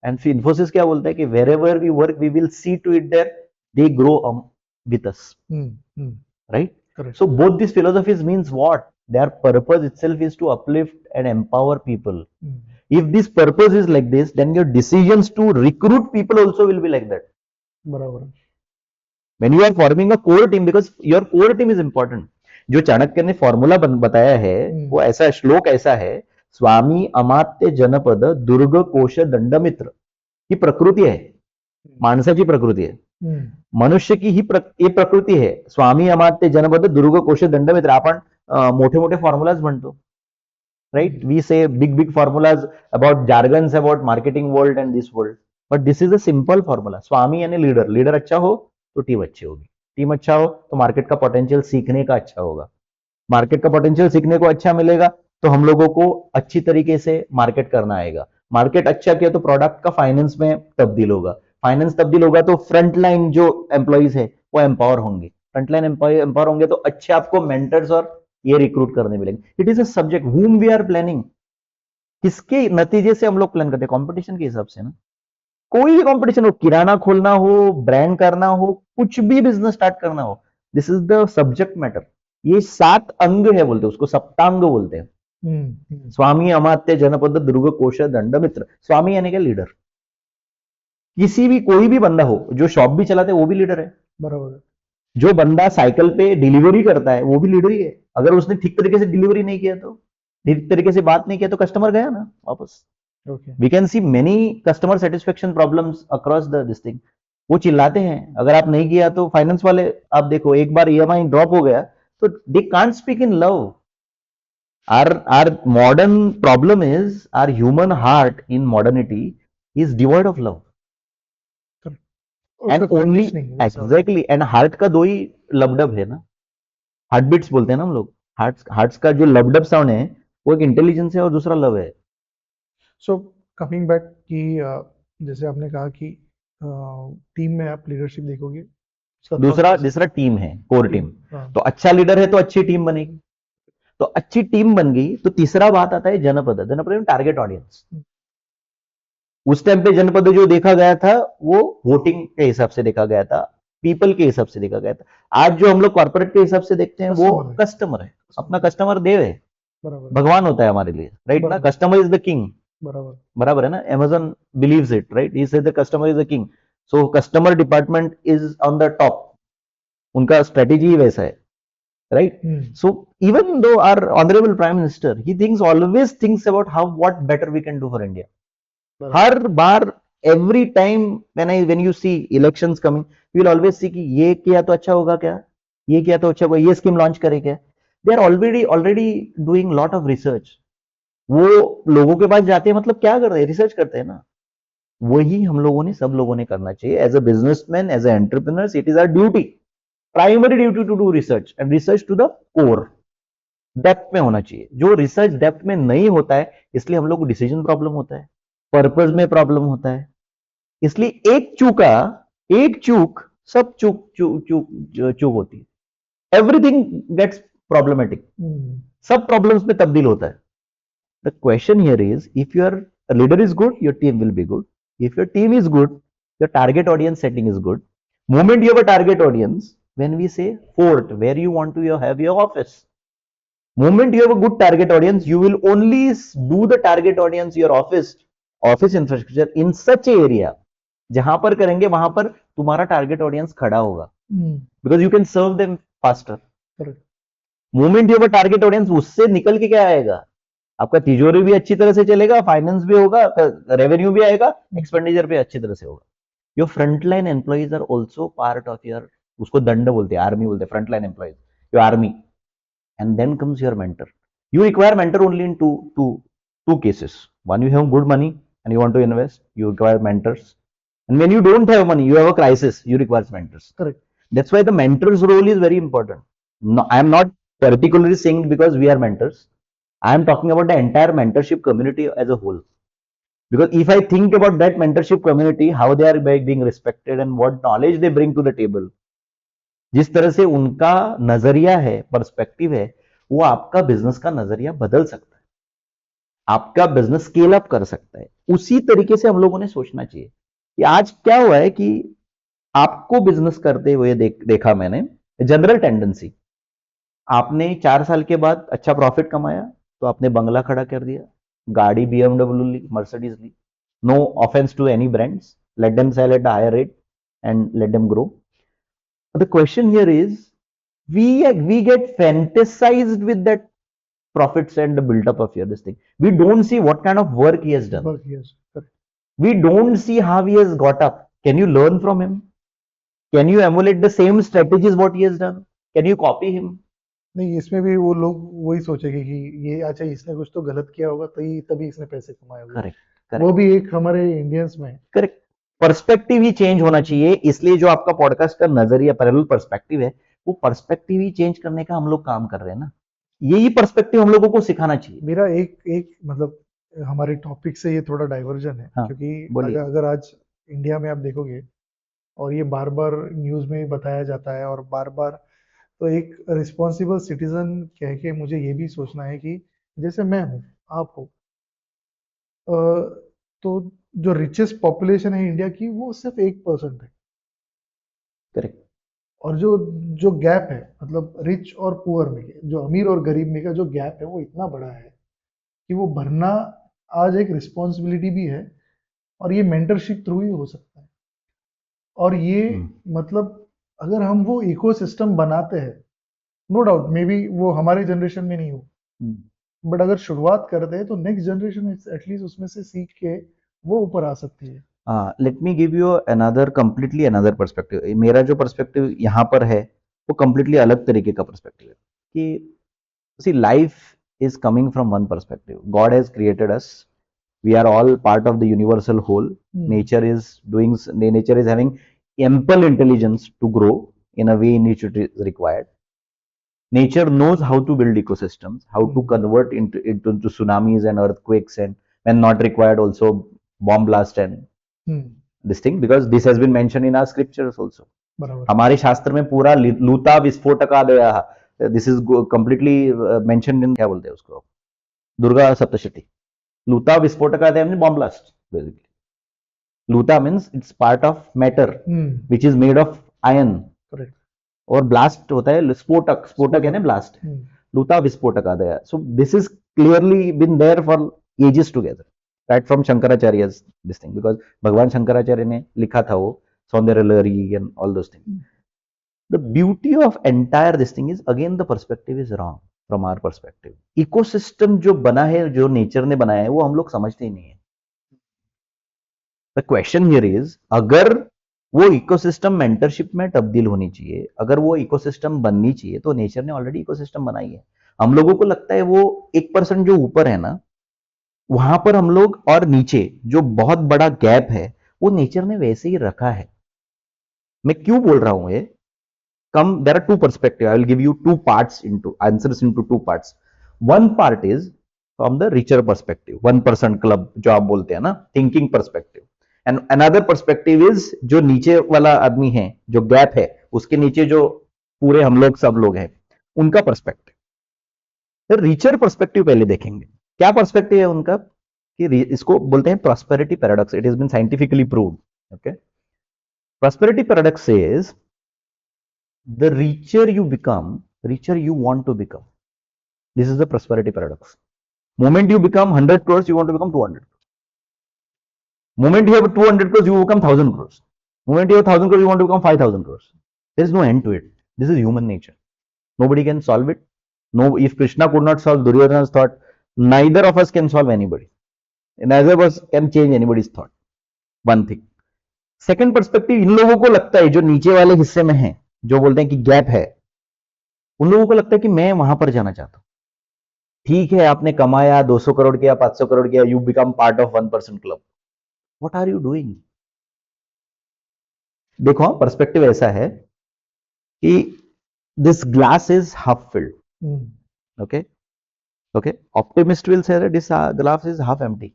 And Infosys क्या बोलता है कि wherever we work, we will see to it that they grow with us. Right? Correct. So both these philosophies means what? Their purpose itself is to uplift and empower people. If this purpose is like this, then your decisions to recruit people also will be like that. बराबर। When you are forming a core team, because your core team is important. जो चाणक्य ने formula बताया है वो ऐसा, श्लोक ऐसा है, स्वामी अमात्य जनपद दुर्ग कोश दंडमित्र। ही प्रकृती आहे, माणसाची प्रकृती आहे, मनुष्य की ही प्रकृती है, स्वामी अमात्य जनपद दुर्ग कोश दंडमित्र। आपण मोठे मोठे फॉर्म्युलाज म्हणतो, right? We say big formulas about jargons about marketing world and this world, but this is a simple formula. स्वामी यानी लीडर, लीडर अच्छा हो तो टीम अच्छी होगी, टीम अच्छा हो तो मार्केट का पोटेंशियल सीखने का अच्छा होगा, मार्केट का पोटेंशियल सीखने को अच्छा मिलेगा तो हम लोगों को अच्छी तरीके से मार्केट करना आएगा, मार्केट अच्छा किया तो प्रोडक्ट का फाइनेंस में तब्दील होगा, फाइनेंस तब्दील होगा तो फ्रंट लाइन जो एम्प्लॉइज है वो एम्पावर होंगे, फ्रंट लाइन एम्पावर होंगे तो अच्छे आपको मेंटर्स और ये रिक्रूट करने मिलेंगे. It is a subject whom we are planning, किसके नतीजे से हम लोग प्लान करते हैं? कंपटीशन के हिसाब से ना. कोई भी कंपटीशन हो, किराना खोलना हो, ब्रांड करना हो, कुछ भी बिजनेस स्टार्ट करना हो, this is the subject matter. ये 7 अंग है बोलते हैं, उसको सप्तांग बोलते हैं. स्वामी, अमात्य, जनपद, दुर्ग, कोश, दंड, मित्र. स्वामी यानी क्या? लीडर. किसी भी कोई भी बंदा हो जो शॉप भी चलाते है वो भी लीडर है. बराबर. जो बंदा साइकिल पे डिलीवरी करता है वो भी लीडर ही है. अगर उसने ठीक तरीके से डिलीवरी नहीं किया तो, ठीक तरीके से बात नहीं किया तो कस्टमर गया ना वापस. Okay. We can see many customer satisfaction problems across the this thing. वो चिल्लाते हैं, अगर आप नहीं किया तो फाइनेंस वाले, आप देखो एक बार ईएमआई ड्रॉप हो गया तो they can't speak in love. Our modern problem is our human heart in modernity is devoid of love. And only exactly, and heart का 2 ही लबडब है ना, हार्ट बीट्स बोलते हैं ना हम लोग. हार्ट्स का जो लबडब साउंड है वो एक इंटेलिजेंस है और दूसरा लव है. सो कमिंग बैक कि जैसे आपने कहा कि टीम में आप लीडरशिप देखोगे, दूसरा टीम है, कोर टीम. तो अच्छा लीडर है तो अच्छी टीम बनेगी, तो अच्छी टीम बन गई तो तीसरा बात आता है जनपद. जनपद में टारगेट ऑडियंस. उस टाइम पे जनपद जो देखा गया था वो वोटिंग के हिसाब से देखा गया था, पीपल के हिसाब से देखा गया था. आज जो हम लोग कॉर्पोरेट के हिसाब से देखते हैं वो कस्टमर है. अपना कस्टमर देव है, भगवान होता है हमारे लिए, राइट ना. Customer is the king. बराबर है ना. Amazon beliefs it, right. He said the customer is the king. So customer department is on the top. उनका स्ट्रेटेजी वैसा है, right? So even though our honorable prime minister, he always thinks about what better we can do for India. Her bar, every time when you see elections coming, you will always see कि ये किया तो अच्छा होगा क्या, ये किया तो अच्छा होगा, ये स्कीम लॉन्च करे क्या. They are already doing lot of research. वो लोगों के पास जाते हैं, मतलब क्या कर रहे हैं? रिसर्च करते हैं ना. वही हम लोगों ने, सब लोगों ने करना चाहिए. As a businessman, as a entrepreneur, it is our duty, primary duty to do research, and research to the core, depth में होना चाहिए. जो रिसर्च डेप्थ में नहीं होता है, इसलिए हम लोग को डिसीजन प्रॉब्लम होता है, पर्पस में प्रॉब्लम होता है. इसलिए एक चूक सब चूक होती है. एवरीथिंग गेट्स प्रॉब्लमेटिक, सब प्रॉब्लम्स में तब्दील होता है. The question here is, if your leader is good, your team will be good. If your team is good, your target audience setting is good. Moment you have a target audience, when we say fort, where you want to have your office, moment you have a good target audience, you will only do the target audience your office infrastructure in such a area, जहां पर करेंगे वहां पर तुम्हारा target audience खड़ा होगा, because you can serve them faster. moment you have a target audience, उससे निकल के क्या आएगा? आपका तिजोरी भी अच्छी तरह से चलेगा, फाइनेंस भी होगा, रेवेन्यू भी आएगा, एक्सपेंडिचर भी अच्छी तरह से होगा. Your frontline employees are also part of your, उसको दंड बोलते हैं, आर्मी बोलते हैं, frontline employees, your army. And then comes your mentor. You require mentor only in two cases. One, you have good money and you want to invest, you require mentors. And when you don't have money, you have a crisis, you require mentors. Correct. That's why the mentor's role is very important. No, I am not particularly saying because we are mentors. I am talking about the entire mentorship community as a whole. Because if I think about that mentorship community, how they are being respected and what knowledge they bring to the table, जिस तरह से उनका नजरिया है, perspective है, वो आपका business का नजरिया बदल सकता है, आपका बिजनेस स्केल अप कर सकता है. उसी तरीके से हम लोगों ने सोचना चाहिए. कि आज क्या हुआ है कि आपको बिजनेस करते हुए देखा मैंने, जनरल टेंडेंसी, आपने 4 साल के बाद अच्छा प्रॉफिट कमाया तो आपने बंगला खड़ा कर दिया, गाड़ी BMW ली, मर्सिडीज ली. No offence to any brands, let them sell at a higher rate and let them grow. The question here is, we get fantasized with that profits and the build up of this thing. We don't see what kind of work he has done. We don't see how he has got up. Can you learn from him? Can you emulate the same strategies what he has done? Can you copy him? नहीं, इसमें भी वो लोग वही सोचेंगे कि ये अच्छा इसने कुछ तो गलत किया होगा तभी तभी इसने पैसे कमाए होंगे। करेक्ट, वो करेक्ट, भी एक हमारे इंडियंस में है। करेक्ट। पर्सपेक्टिव ही चेंज होना चाहिए, इसलिए जो आपका पॉडकास्ट का नजरिया पैरेलल पर्सपेक्टिव है, वो पर्सपेक्टिव ही चेंज करने का हम लोग काम कर रहे हैं ना। यही पर्सपेक्टिव हम लोगों को सिखाना चाहिए। मेरा एक एक मतलब हमारे टॉपिक से ये थोड़ा डाइवर्जन है, हाँ, क्योंकि बोलिए। अगर आज इंडिया में आप देखोगे और ये बार बार न्यूज में भी बताया जाता है और बार बार, तो एक रिस्पॉन्सिबल सिटीजन कह के मुझे ये भी सोचना है कि जैसे मैं हूँ, आप हो, अ, तो जो रिचेस्ट पॉपुलेशन है इंडिया की वो सिर्फ 1% है। करेक्ट। और जो जो गैप है मतलब रिच और पुअर में के, जो अमीर और गरीब में का जो गैप है वो इतना बड़ा है कि वो भरना आज एक रिस्पॉन्सिबिलिटी भी है। और ये मेंटरशिप थ्रू ही हो सकता है। और ये मतलब अगर हम वो इकोसिस्टम बनाते हैं, नो डाउट मे बी वो हमारे जनरेशन में नहीं हो, बट अगर शुरुआत करते हैं तो नेक्स्ट जनरेशन एटलीस्ट उसमें से सीख के वो ऊपर आ सकती है। Let me give you another completely another perspective. मेरा जो पर्सपेक्टिव यहाँ पर है वो कंप्लीटली अलग तरीके का पर्सपेक्टिव है कि सी life is coming from one perspective. God has created us. We are all part of the universal whole. Nature is doing, nature is having ample intelligence to grow in a way in which it is required. Nature knows how to build ecosystems, how to convert into tsunamis and earthquakes, and when not required also bomb blast and this thing, because this has been mentioned in our scriptures also. बराबर। हमारे शास्त्र में पूरा लूता विस्फोटका दया, this is completely mentioned in, क्या बोलते हैं उसको, दुर्गा सप्तशती। लूता विस्फोटका दया मीन बॉम्ब ब्लास्ट बेसिकली। लूता means it's part of matter which is made of iron, correct. और ब्लास्ट होता है स्फोटक, स्फोटक है ना ब्लास्ट। लूता विस्फोटका दया, so this is clearly been there for ages together, right from Shankaracharya this thing, because भगवान शंकराचार्य ने लिखा था वो सौंदर्य Lahari and all those things. The beauty of entire this thing is again the perspective is wrong from our perspective. Ecosystem जो बना है, जो नेचर ने बनाया है, वो हम लोग समझते ही नहीं है. The question here is, अगर वो इकोसिस्टम मेंटरशिप में तब्दील होनी चाहिए, अगर वो इकोसिस्टम बननी चाहिए, तो नेचर ने ऑलरेडी इकोसिस्टम बनाई है. हम लोगों को लगता है वो 1% जो ऊपर है ना, वहां पर हम लोग, और नीचे जो बहुत बड़ा गैप है, वो नेचर ने वैसे ही रखा है. मैं क्यों बोल रहा हूं ये? Come, there are two perspectives. I will give you two parts into answers into two parts. One part is from the richer perspective, 1% club जो आप बोलते हैं ना, thinking perspective. And another perspective is जो नीचे वाला आदमी है, जो गैप है, उसके नीचे जो पूरे हम लोग सब लोग हैं, उनका पर्सपेक्टिव. तो रिचर पर्सपेक्टिव पहले देखेंगे. क्या पर्सपेक्टिव है उनका? कि इसको बोलते हैं prosperity paradox. It has been scientifically proved. Okay, prosperity paradox says the richer you become, richer you want to become. This is the prosperity paradox. Moment you become 100 crores, you want to become 200 crores. Moment you have 200 crores, you become 1000 crores. Moment you have 1000 crores, you want to become 5000 crores. There is no end to it. This is human nature. Nobody can solve it. No, if Krishna could not solve Duryodhana's thought, neither of us can solve anybody. Neither of us can change anybody's thought. One thing. Second perspective, इन लोगों को लगता है, जो नीचे वाले हिस्से में है, जो बोलते हैं कि गैप है, उन लोगों को लगता है कि मैं वहां पर जाना चाहता हूं. ठीक है, आपने कमाया 200 करोड़ किया, 500 करोड़ किया, you become part of 1% club. What are you doing? देखो, पर्सपेक्टिव ऐसा है कि this glass is half filled. Okay okay, optimist will say this glass is half empty.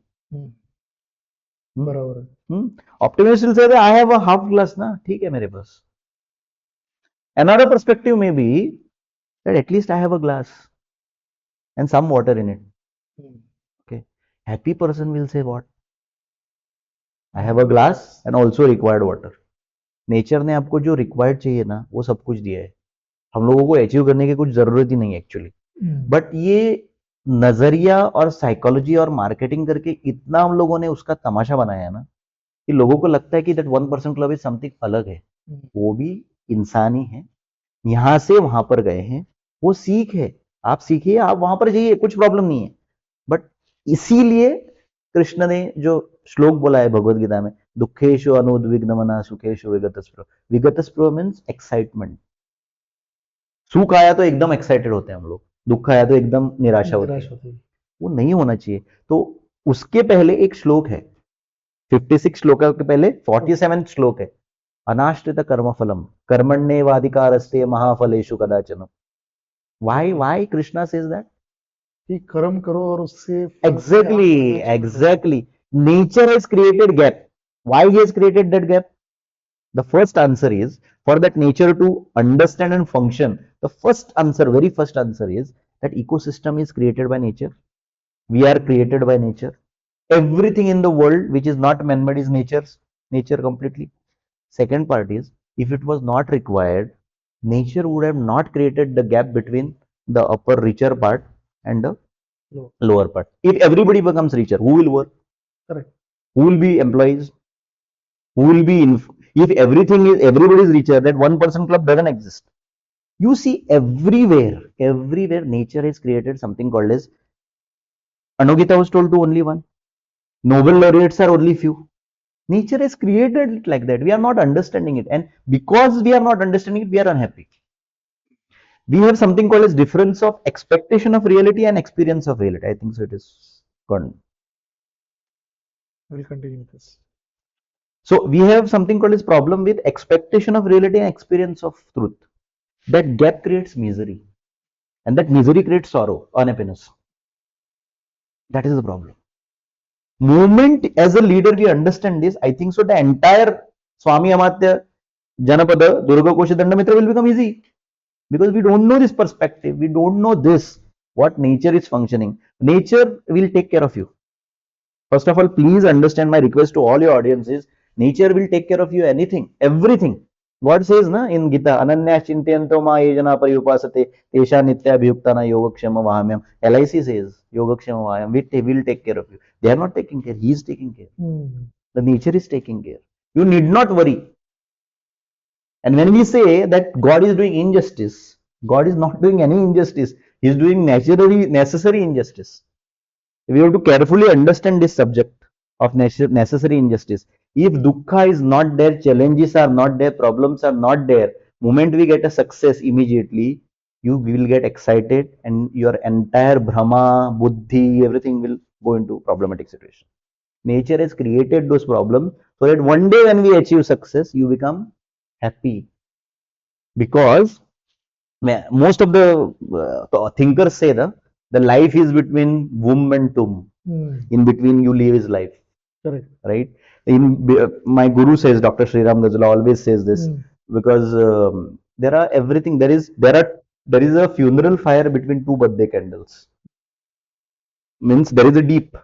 बराबर है. Optimist will say I have a half glass ना, ठीक है मेरे पास. Another perspective may be that at least I have a glass and some water in it. Okay. Happy person will say what? I have a glass and also required water. Nature ने आपको जो required चाहिए ना, वो सब कुछ दिया है. हम लोगों को अचीव करने की कुछ जरूरत ही नहीं है एक्चुअली. बट ये नजरिया और साइकोलॉजी और मार्केटिंग करके इतना हम लोगों ने उसका तमाशा बनाया है ना, कि लोगों को लगता है कि दैट 1% क्लब इज समथिंग अलग है. वो भी इंसान ही है, यहां से वहां पर गए हैं, वो सीख है. आप सीखिए, आप वहां पर जाइए, कुछ प्रॉब्लम नहीं है. बट इसीलिए कृष्ण ने जो श्लोक बोला है भगवत गीता में, दुखेशु अनुद्विग्न मना सुखेशु विगत स्पृह. विगत स्पृह मीन्स एक्साइटमेंट. सुख आया तो एकदम एक्साइटेड होते हैं हम लोग, दुख आया तो एकदम निराशा होती निराश है। होती है। वो नहीं होना चाहिए। तो उसके पहले एक श्लोक है, 56 श्लोक के पहले 47 श्लोक है, अनाश्रित कर्मफलम कर्मण्येवाधिकारस्ते महाफलेषु कदाचन। Why Krishna says that? कि कर्म करो और उससे फल से आप Exactly, अनैच्छिक हो। exactly. Nature has created gap. Why he has created that gap? The first answer is, for that nature to understand and function, the first answer, very first answer is that ecosystem is created by nature. We are created by nature. Everything in the world which is not man-made is nature completely. Second part is, if it was not required, nature would have not created the gap between the upper richer part and the low, lower part. If everybody becomes richer, who will work? correct. Who will be employees? Who will be if everybody is richer, that 1% club doesn't exist. You see everywhere nature has created something called as, Anogita was told to only one. Nobel laureates are only few. Nature has created it like that. We are not understanding it, and because we are not understanding it, we are unhappy. We have something called as difference of expectation of reality and experience of reality. I think so. It is gone. We'll continue this. So we have something called as problem with expectation of reality and experience of truth. That gap creates misery, and that misery creates sorrow, unhappiness. That is the problem. Moment as a leader we understand this, I think so the entire Swami Amatya Janapada Durga Kosha Dandamitra will become easy, because we don't know this perspective, we don't know this, what nature is functioning. Nature will take care of you. First of all, please understand, my request to all your audiences, nature will take care of you, anything, everything. God says na in Gita, Ananya Chintayanto ma yejana pariyupasate tesha nityabhyuktana yogakshema vahamyam. LIC says yogakshema vahamyam, will take care of you. They are not taking care, he is taking care. The nature is taking care. You need not worry. And when we say that God is doing injustice, God is not doing any injustice. He is doing necessary injustice. We have to carefully understand this subject of necessary injustice. If dukkha is not there, challenges are not there, problems are not there, moment we get a success, immediately you will get excited and your entire Brahma, Buddhi, everything will go into problematic situation. Nature has created those problems so that one day when we achieve success, you become happy. Because most of the thinkers say the life is between womb and tomb. In between you live his life. Correct. Right? My guru says, Dr. Sriram Gajula always says this, because there are everything. There is a funeral fire between two birthday candles. Means there is a deep,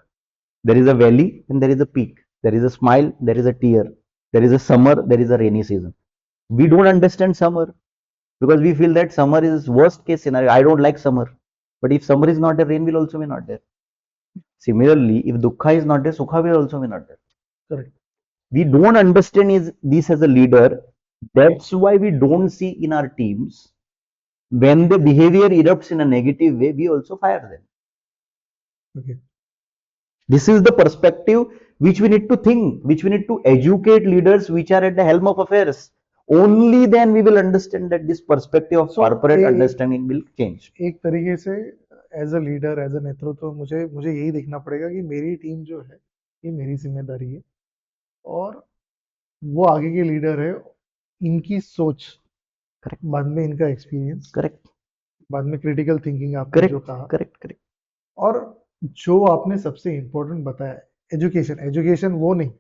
there is a valley, and there is a peak. There is a smile, there is a tear. There is a summer, there is a rainy season. We don't understand summer because we feel that summer is worst case scenario. I don't like summer. But if summer is not there, rain will also be not there. Similarly, if dukkha is not there, sukha will also be not there. Correct. We don't understand this as a leader. That's why we don't see in our teams, when the behavior erupts in a negative way, we also fire them. Okay. This is the perspective which we need to think, which we need to educate leaders which are at the helm of affairs. Only then we will understand that this perspective of corporate understanding will change. एक तरीके से as a leader, as a नेतृत्व, मुझे यही देखना पड़ेगा कि मेरी टीम जो है ये मेरी जिम्मेदारी है और वो आगे के लीडर है, इनकी सोच, करेक्ट, बाद में इनका एक्सपीरियंस, करेक्ट, बाद में क्रिटिकल थिंकिंग आपने जो कहा, करेक्ट, और जो आपने सबसे इम्पोर्टेंट बताया, एजुकेशन वो नहीं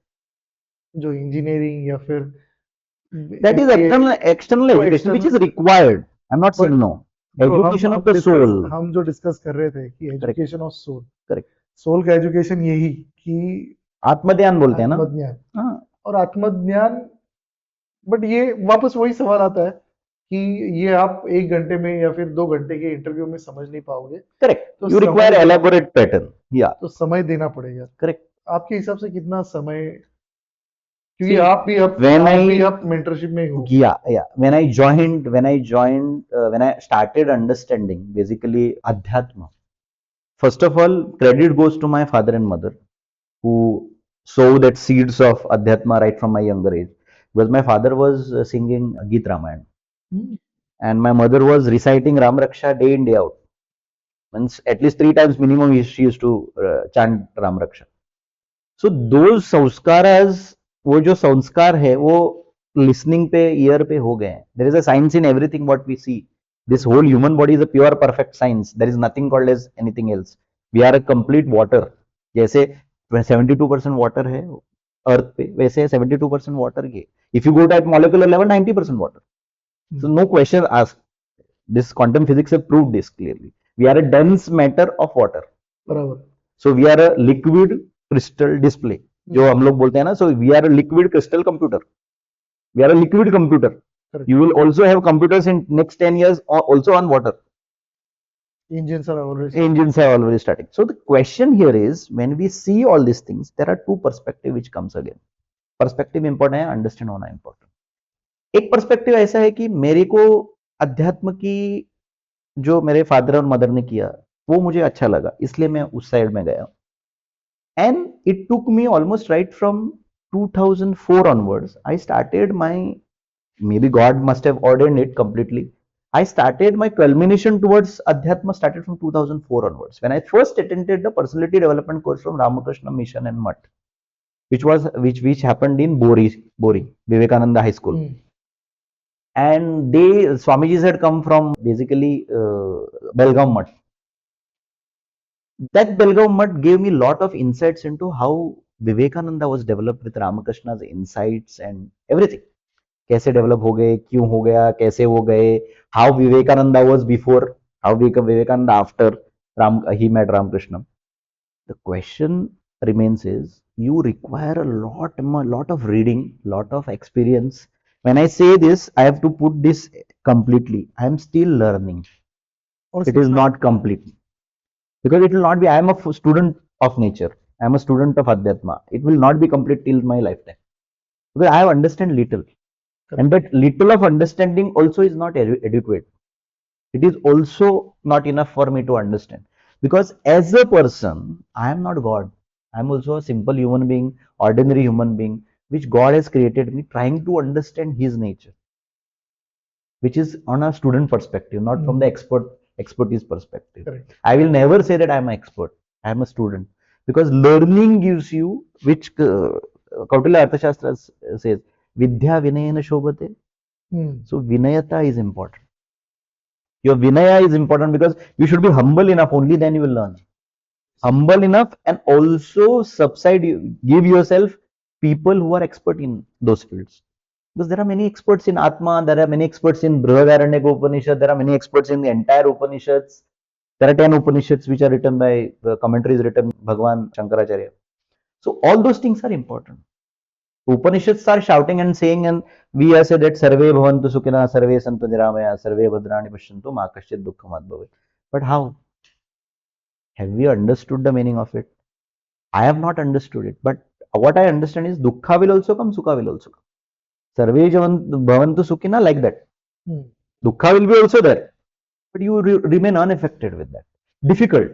जो इंजीनियरिंग या फिर that is external education which is required. I'm not saying no. Education of the soul. हम जो डिस्कस कर रहे थे कि education of soul, correct, soul का एजुकेशन यही कि आत्मज्ञान बोलते हैं ना, आत्मज्ञान। हाँ, और आत्मज्ञान, बट ये वापस वही सवाल आता है कि ये आप 1 घंटे में या फिर 2 घंटे के इंटरव्यू में समझ नहीं पाओगे। Correct, you require elaborate pattern, या तो समय देना पड़ेगा। करेक्ट। आपके हिसाब से कितना समय, क्योंकि आप भी आप मेंटरशिप में हो। When I started understanding basically Adhyatma, first of all, credit goes to my father and mother who sowed that seeds of Adhyatma right from my younger age. Because my father was singing Geet Ramayana. and my mother was reciting Ram Raksha day in day out. Means at least 3 times minimum she used to chant Ram Raksha. So those samskaras, वो जो संस्कार है वो listening पे, ear पे हो गए हैं. There is a science in everything what we see. This whole human body is a pure perfect science. There is nothing called as anything else. We are a complete water. जैसे 72% water है अर्थ पे, वैसे 72% water के. If you go to at molecular level, 90% water. So no question asked. This quantum physics have proved this clearly. We are a dense matter of water. बराबर. So we are a liquid crystal display. जो हम लोग बोलते हैं ना, so we are a liquid crystal computer. We are a liquid computer. Correct. You will also have computers in next 10 years also on water. Engines are always. Engines are already starting. So the question here is, when we see all these things, there are two perspectives which comes again. Perspective important है, understand होना important. एक perspective ऐसा है कि मेरे को अध्यात्म की जो मेरे फादर और मदर ने किया वो मुझे अच्छा लगा, इसलिए मैं उस साइड में गया. And it took me almost right from 2004 onwards. I started my, maybe God must have ordained it completely. I started my culmination towards Adhyatma started from 2004 onwards. When I first attended the personality development course from Ramakrishna Mission and Mutt, which happened in Bori, Vivekananda High School. And Swamijis had come from basically Belgaum Mutt. That Belgaum Mutt gave me a lot of insights into how Vivekananda was developed with Ramakrishna's insights and everything. कैसे develop हो गए, क्यों हो गया, कैसे हो गए, how Vivekananda was before, how Vivekananda after he met Ramakrishna. The question remains is, you require a lot of reading, lot of experience. When I say this, I have to put this completely. I am still learning. It is not complete. Because it will not be, I am a student of nature. I am a student of Adhyatma. It will not be complete till my lifetime. Because I have understand little. And that little of understanding also is not adequate. It is also not enough for me to understand. Because as a person, I am not God. I am also a simple human being, ordinary human being, which God has created me, trying to understand His nature. Which is on a student perspective, not from the expertise perspective. Correct. I will never say that I am an expert. I am a student. Because learning gives you, which Kautilya Arthashastra says, Vidya Vinayana Shobhate. So Vinayata is important. Your Vinaya is important because you should be humble enough, only then you will learn. Humble enough and also give yourself people who are expert in those fields. Because there are many experts in Atma, there are many experts in Brihadaranyaka Upanishad, there are many experts in the entire Upanishads. There are 10 Upanishads which are written by, commentaries written by Bhagavan Shankaracharya. So all those things are important. Upanishads are shouting and saying, and we are say that Sarve Bhavantu Sukhina, Sarve Santu Niramaya, Sarve Bhadrani Pashyantu, Ma Kaschit Dukkhamat Bhavet. But how? Have we understood the meaning of it? I have not understood it. But what I understand is Dukkha will also come, Sukha will also come. Sarve Bhavantu Sukhina, like that. Dukkha will be also there. But you remain unaffected with that. Difficult.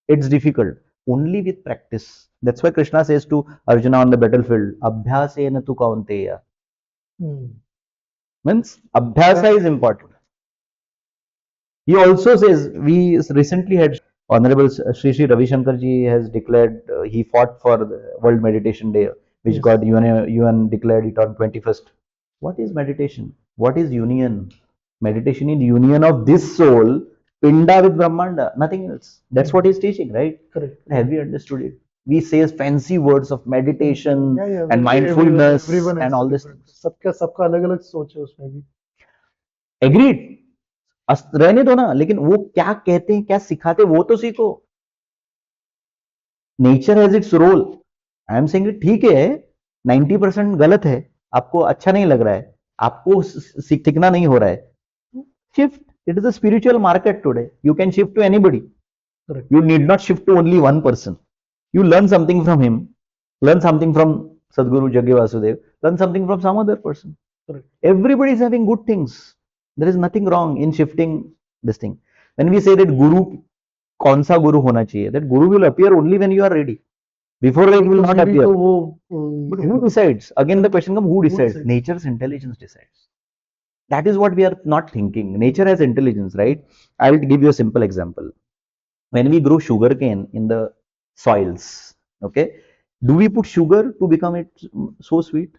It's difficult. Only with practice. That's why Krishna says to Arjuna on the battlefield, Abhyasena tu kaunteya. Means Abhyasa is important. He also says, we recently had Honorable Sri Sri Ravi Shankar ji has declared, he fought for the World Meditation Day, which got UN declared it on 21st. What is meditation? What is union? Meditation is union of this soul, Pinda with Brahmanda, nothing else. That's what he's teaching, right? Correct. Have you understood it? We say fancy words of meditation and mindfulness and all this. सबका अलग-अलग सोच है उसमें भी. Agreed. रहने दो ना, लेकिन वो क्या कहते हैं, क्या सिखाते हैं, वो तो सीखो. Nature has its role. I am saying ठीक है, 90% गलत है, आपको अच्छा नहीं लग रहा है, आपको सीखना नहीं हो रहा है, shift. It is a spiritual market today. You can shift to anybody. Correct. You need not shift to only one person. You learn something from him, learn something from Sadhguru Jaggi Vasudev, learn something from some other person. Correct. Everybody is having good things. There is nothing wrong in shifting this thing. When we say that Guru, kaun sa Guru hona chahiye, that Guru will appear only when you are ready. Before that, it will not appear. But who decides? Again, the question comes: who decides? Nature's intelligence decides. That is what we are not thinking. Nature has intelligence, right? I will give you a simple example. When we grow sugarcane in the soils, okay, do we put sugar to become it so sweet?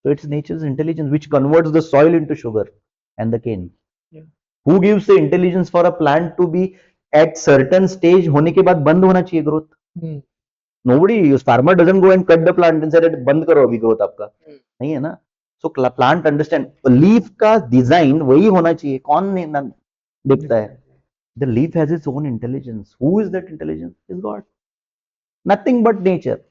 So it's nature's intelligence which converts the soil into sugar and the cane. Yeah. Who gives the intelligence for a plant to be at certain stage होने के बाद बंद होना चाहिए growth? Hmm. Nobody, farmer doesn't go and cut the plant and say that बंद करो अभी growth आपका, नहीं है ना? So plant understand leaf का design वही होना चाहिए. कौन देखता है? The leaf has its own intelligence. Who is that intelligence? Is God. Nothing but nature.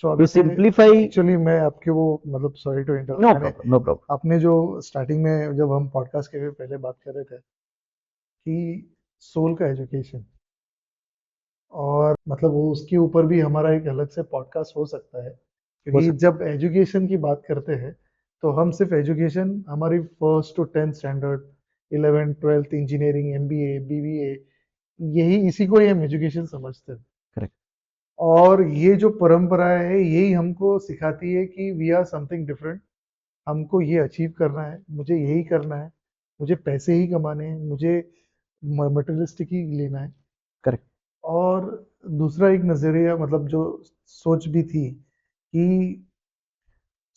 So To simplify, actually मैं आपके वो मतलब sorry to no interrupt, problem, no problem. आपने जो स्टार्टिंग में जब हम पॉडकास्ट के पहले बात कर रहे थे कि सोल का एजुकेशन, और मतलब वो उसके ऊपर भी हमारा एक अलग से पॉडकास्ट हो सकता है, क्योंकि जब एजुकेशन की बात करते हैं तो हम सिर्फ एजुकेशन हमारी first to 10th standard, 11th 12th engineering, MBA, BBA, यही इसी को ही हम एजुकेशन समझते हैं. Correct. और ये जो परंपरा है यही हमको सिखाती है कि वी आर समथिंग डिफरेंट, हमको ये अचीव करना है, मुझे यही करना है, मुझे पैसे ही कमाने हैं, मुझे मटेरियलिस्टिक ही लेना है. Correct. और दूसरा एक नजरिया मतलब जो सोच भी थी कि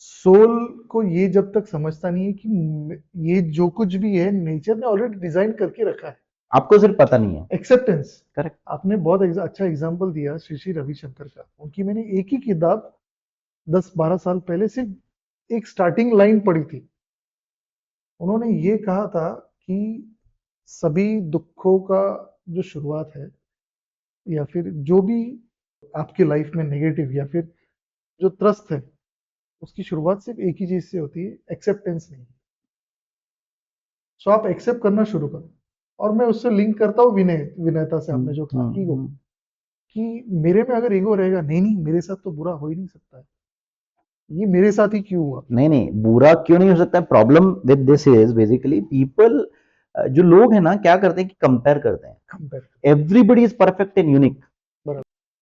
सोल को ये जब तक समझता नहीं है कि ये जो कुछ भी है नेचर ने ऑलरेडी डिजाइन करके रखा है, आपको सिर्फ पता नहीं है. एक्सेप्टेंस. Correct. आपने बहुत अच्छा एग्जांपल दिया श्री श्री रविशंकर का. उनकी मैंने एक ही किताब 10-12 साल पहले सिर्फ एक स्टार्टिंग लाइन पढ़ी थी. उन्होंने ये कहा था कि सभी दुखों का जो शुरुआत है या फिर जो भी आपके लाइफ में नेगेटिव या फिर जो त्रस्त है, उसकी शुरुआत सिर्फ एक ही चीज से होती है, एक्सेप्टेंस नहीं. सो आप एक्सेप्ट करना शुरू करो. और मैं उससे लिंक करता हूँ विनयता से. आपने जो कहा ईगो, कि मेरे में अगर ईगो रहेगा, नहीं मेरे साथ तो बुरा हो ही नहीं सकता है, ये मेरे साथ ही क्यों हुआ? नहीं बुरा क्यों नहीं हो सकता है? Problem with this is basically people, जो लोग हैं ना क्या करते हैं कि कंपेयर करते हैं. Everybody is perfect and unique.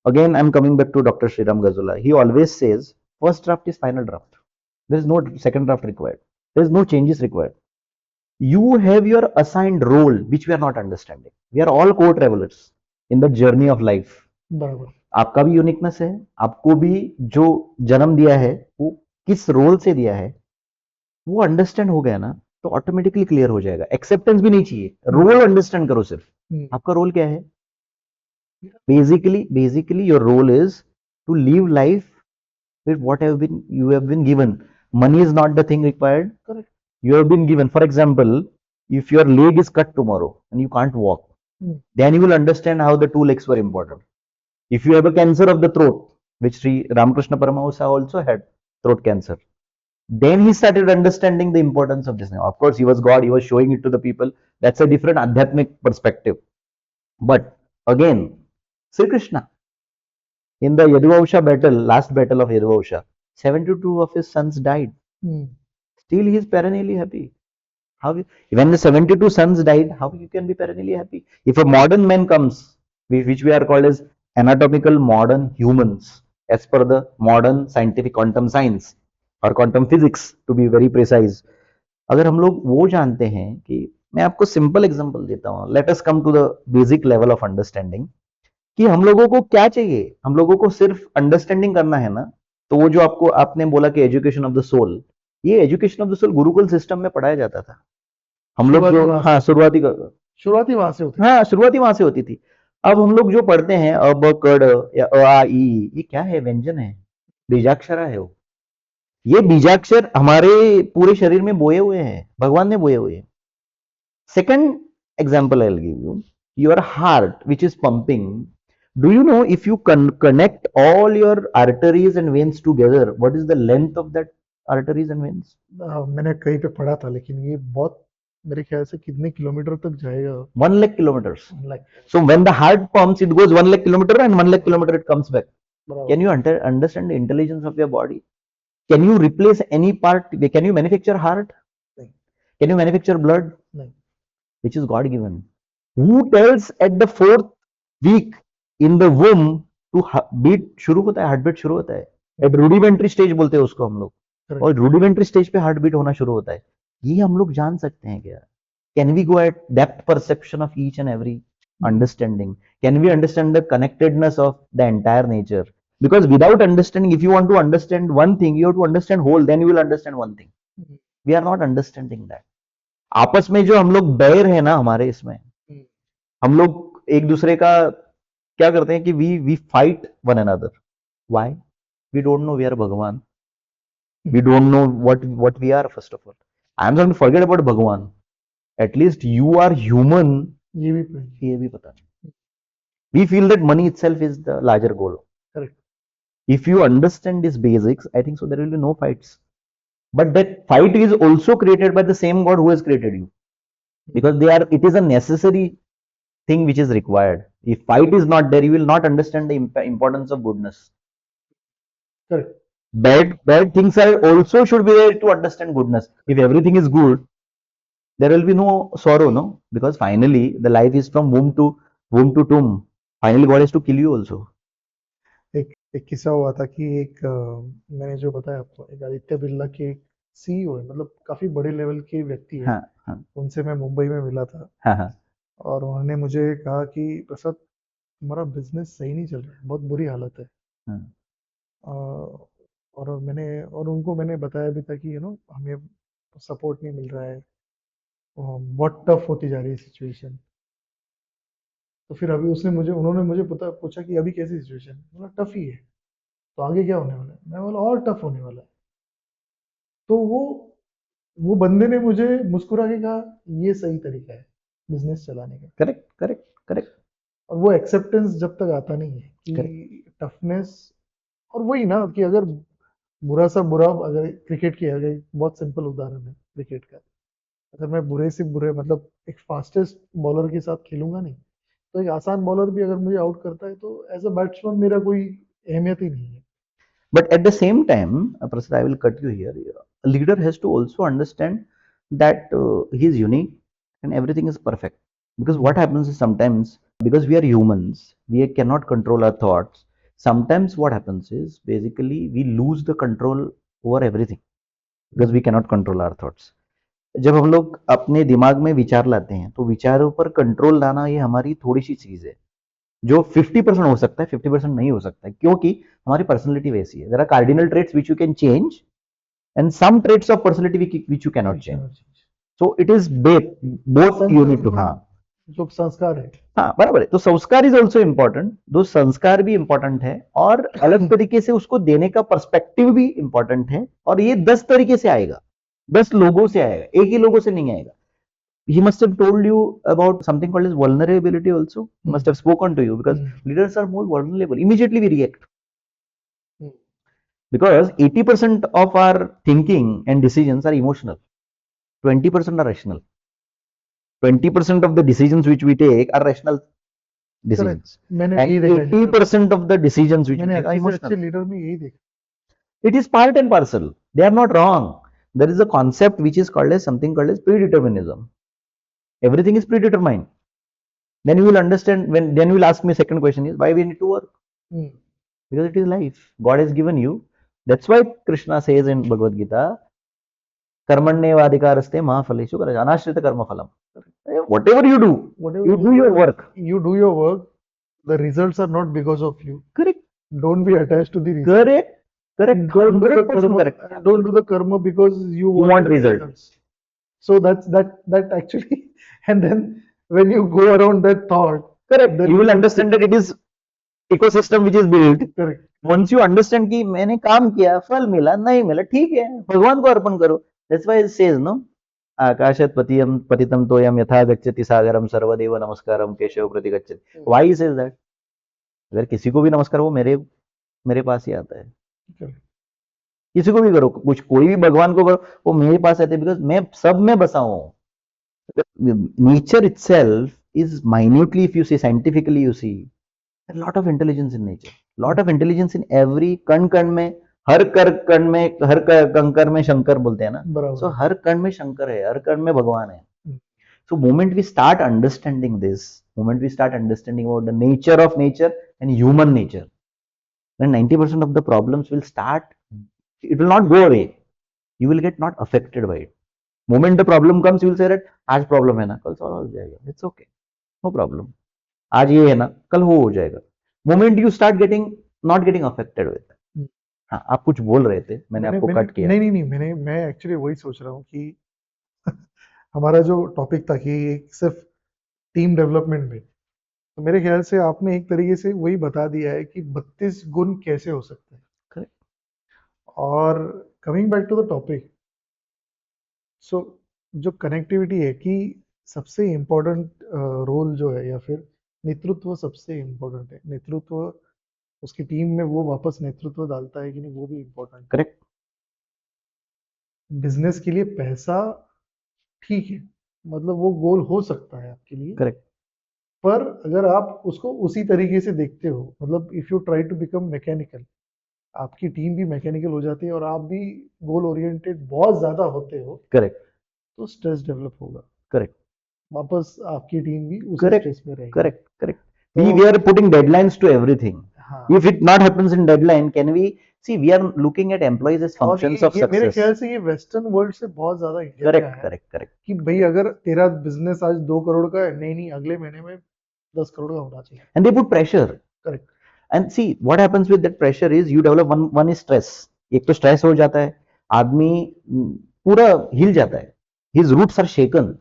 Again I am coming back to doctor Shriram Gajola. He always says first draft is final draft. There is no second draft required. There is no changes required. You have your assigned role which we are not understanding. We are all co-travelers in the journey of life. बराबर. आपका भी uniqueness है, आपको भी जो जन्म दिया है वो किस रोल से दिया है वो अंडरस्टैंड हो गया ना तो ऑटोमेटिकली क्लियर हो जाएगा. एक्सेप्टेंस भी नहीं चाहिए, रोल अंडरस्टैंड करो. सिर्फ आपका रोल क्या है. Basically your role is to live life with what you have been given. Money is not the thing required. Correct. You have been given, for example, if your leg is cut tomorrow and you can't walk, then you will understand how the 2 legs were important. If you have a cancer of the throat, which Sri Ramakrishna Paramahansa also had throat cancer, then he started understanding the importance of this. Now, of course, he was God, he was showing it to the people. That's a different adhyatmic perspective. But again, Sri Krishna, in the Yaduvamsha battle, last battle of Yaduvamsha, 72 of his sons died. Still he is perennially happy. When the 72 sons died, how you can be perennially happy? If a modern man comes, which we are called as anatomical modern humans, as per the modern scientific quantum science or quantum physics to be very precise, अगर हम लोग वो जानते हैं कि मैं आपको simple example देता हूँ. Let us come to the basic level of understanding कि हम लोगों को क्या चाहिए. हम लोगों को सिर्फ अंडरस्टैंडिंग करना है ना. तो वो जो आपने बोला कि एजुकेशन ऑफ द सोल, ये education of the soul gurukul system में पढ़ाया जाता था. हम लोग जो शुरुआती वहां से होती. शुरुआती वहां से होती थी. अब हम लोग जो पढ़ते हैं अब कड़ या अ आ ई, ये क्या है? व्यंजन है, बीजाक्षर है. वो ये बीजाक्षर हमारे पूरे शरीर में बोए हुए हैं, भगवान ने बोए हुए हैं. Second example I will give you. Your heart which is pumping. Do you know if you connect all your arteries and veins together, what is the length of that arteries and veins? मैंने कहीं पे पढ़ा था, लेकिन ये बहुत मेरे ख्याल से कितने किलोमीटर तक जाएगा? 1 lakh kilometers. So when the heart pumps, it goes 1 lakh kilometer and 1 lakh kilometer it comes back. Can you understand the intelligence of your body? Can you replace any part? Can you manufacture heart? No. Can you manufacture blood? No. Which is God given. Who tells at the 4th week in the womb to beat शुरू होता है, heart beat शुरू होता है. Eight rudimentary stage बोलते हैं उसको हम लोग. Correct. और रूडिमेंट्री स्टेज पे हार्ट बीट होना शुरू होता है। ये हम लोग जान सकते हैं क्या? Can we go at depth perception of each and every understanding? Can we understand the connectedness of the entire nature? Because without understanding, if you want to understand one thing, you have to understand whole, then you will understand one thing. Hmm, We are not understanding that. आपस में जो हम लोग बैर है ना हमारे इसमें, हम्म, हम लोग एक दूसरे का क्या करते हैं कि we fight one another. Why? We don't know we are Bhagavan. We don't know what we are, first of all. I am going to forget about Bhagavan. At least you are human. ये भी point. ये भी पता नहीं. We feel that money itself is the larger goal. Correct. If you understand these basics, I think so there will be no fights. But that fight is also created by the same God who has created you. Because it is a necessary thing which is required. If fight is not there, you will not understand the importance of goodness. Correct. Bad things are also should be there to understand goodness. If everything is good, there will be no sorrow, no? Because finally the life is from womb to tomb. Finally God has to kill you also. एक किस्सा हुआ था कि मैंने जो बताया आपको, एक आदित्य बिरला के एक सीईओ है, मतलब काफी बड़े लेवल के व्यक्ति है। हाँ. उनसे मैं मुंबई में मिला था। हाँ. और उन्होंने मुझे कहा कि प्रसाद, तुम्हारा बिजनेस सही नहीं चल रहा है, बहुत बुरी हालत है। और उनको मैंने बताया भी था कि हमें सपोर्ट नहीं मिल रहा है, बहुत टफ होती जा रही है सिचुएशन। तो फिर अभी उन्होंने मुझे पूछा कि अभी कैसी सिचुएशन? बोला टफ ही है। तो आगे क्या होने वाला है? मैं बोला और टफ होने वाला है। तो वो बंदे ने मुझे मुस्कुरा के कहा, ये सही तरीका है बिजनेस चलाने का। करेक्ट. और वो एक्सेप्टेंस जब तक आता नहीं है कि टफनेस, और वही ना कि अगर बुरा सा बुरा, अगर क्रिकेट की अगर बहुत सिंपल उदाहरण है क्रिकेट का, अगर मैं बुरे से बुरे मतलब एक फास्टेस्ट बॉलर के साथ खेलूंगा नहीं, तो एक आसान बॉलर भी अगर मुझे आउट करता है तो एज अ बैट्समैन मेरा कोई अहमियत ही नहीं है। But at the same time, Prasad, I will cut you here. A leader has to also understand that he is unique and everything is perfect. Because what happens is sometimes, because we are humans, we cannot control our thoughts. Sometimes what happens is basically we lose the control over everything because we cannot control our thoughts. जब हम लोग अपने दिमाग में विचार लाते हैं तो विचारों पर कंट्रोल लाना ये हमारी थोड़ी सी चीज है जो 50% हो सकता है, 50% नहीं हो सकता है, क्योंकि हमारी पर्सनैलिटी वैसी है. There are cardinal traits which you can change and some traits of personality which you can not change. So it is both you need to. हाँ, जो संस्कार है, हाँ बराबर है. तो संस्कार इज ऑल्सो इंपॉर्टेंट. दो संस्कार भी इंपॉर्टेंट है और अलग तरीके से उसको देने का पर्सपेक्टिव भी इंपॉर्टेंट है. और ये 10 तरीके से आएगा, 10 लोगों से आएगा, एक ही लोगों से नहीं आएगा. He must have told you about something called as vulnerability also. He must have spoken to you because leaders are more vulnerable. Immediately we react. Because 80% of our thinking and decisions are emotional. 20% are rational. 20% of the decisions which we take are rational decisions. मैंने And 80% of the decisions which we take are emotional. अच्छे leader में यही देखा. It is part and parcel. They are not wrong. There is a concept which is called as something called as predeterminism. Everything is predetermined. Then you will understand then you will ask me second question is why we need to work. Because it is life. God has given you. That's why Krishna says in Bhagavad Gita, कर्मण्येवाधिकारस्ते मा फलेषु अनाश्रित कर्म फलम. Whatever you do, you do your work. You do your work. The results are not because of you. Correct. Don't be attached to the results. Correct. Don't do the karma because you want results. So that actually, and then when you go around that thought, correct, you will understand that it is ecosystem which is built. Correct. Once you understand कि मैंने काम किया, फल मिला नहीं मिला, ठीक है, भगवान को अर्पण करो. That's why it says no, आकाशात् पतितं तोयं यथा गच्छति सागरं सर्वदेव नमस्कारं केशव प्रति गच्छति. Why he says that? अगर किसी को भी नमस्कार वो मेरे पास ही आता है. किसी को भी करो, कुछ कोई भी भगवान को करो, वो मेरे पास आते हैं बिकॉज मैं सब में बसा हूं. Nature itself is minutely, if you see scientifically, you see a lot of intelligence in nature, lot of intelligence in every कण में, हर कण में, हर कंकर में शंकर बोलते हैं ना. So हर कण में शंकर है, हर कण में भगवान है. So moment we start understanding this, moment we start understanding about the nature of nature and human nature, then 90% of the problems will start. It will not go away. you will get not affected by it. Moment the problem comes, you will say that आज problem है ना, कल solve हो जाएगा, it's okay, no problem. आज ये है ना, कल वो हो जाएगा. Moment you start getting not getting affected with it. हाँ, आप कुछ बोल रहे थे, मैंने आपको कट किया. नहीं, मैं एक्चुअली वही सोच रहा हूँ कि हमारा जो टॉपिक था कि एक सिर्फ टीम डेवलपमेंट में, तो मेरे ख्याल से आपने एक तरीके से वही बता दिया है कि 32 गुण कैसे हो सकते हैं. Correct. और coming back to the topic, so जो कनेक्टिविटी है कि सबसे इम्पोर्टेंट रोल जो है या फिर नेतृत्व सबसे इम्पोर्टेंट है. नेतृत्व उसकी टीम में वो वापस नेतृत्व डालता है कि नहीं, वो भी इम्पोर्टेंट. करेक्ट. बिजनेस के लिए पैसा ठीक है, मतलब वो गोल हो सकता है आपके लिए. करेक्ट. पर अगर आप उसको उसी तरीके से देखते हो, मतलब if you try to become mechanical, आपकी टीम भी मैकेनिकल हो जाती है और आप भी गोल ओरिएंटेड बहुत ज्यादा होते हो. करेक्ट. तो स्ट्रेस डेवलप होगा. करेक्ट. वापस आपकी टीम भी उस Correct. स्ट्रेस में रहेगी. Correct. Correct. तो We are putting deadlines to everything. हाँ. If it not happens in deadline, can we see? We are looking at employees as और functions of ये मेरे success. ख्याल से ये वेस्टर्न वर्ल्ड से बहुत ज्यादा इंडिया में Correct. आया है Correct. Correct. कि भाई अगर तेरा बिजनेस आज 2 करोड़ का है, नहीं अगले महीने में 10 करोड़ का होना चाहिए. And they put pressure. Correct. And see what happens with that pressure is you develop one is stress. एक तो stress हो जाता है, आदमी पूरा हिल जाता है. His roots are shaken.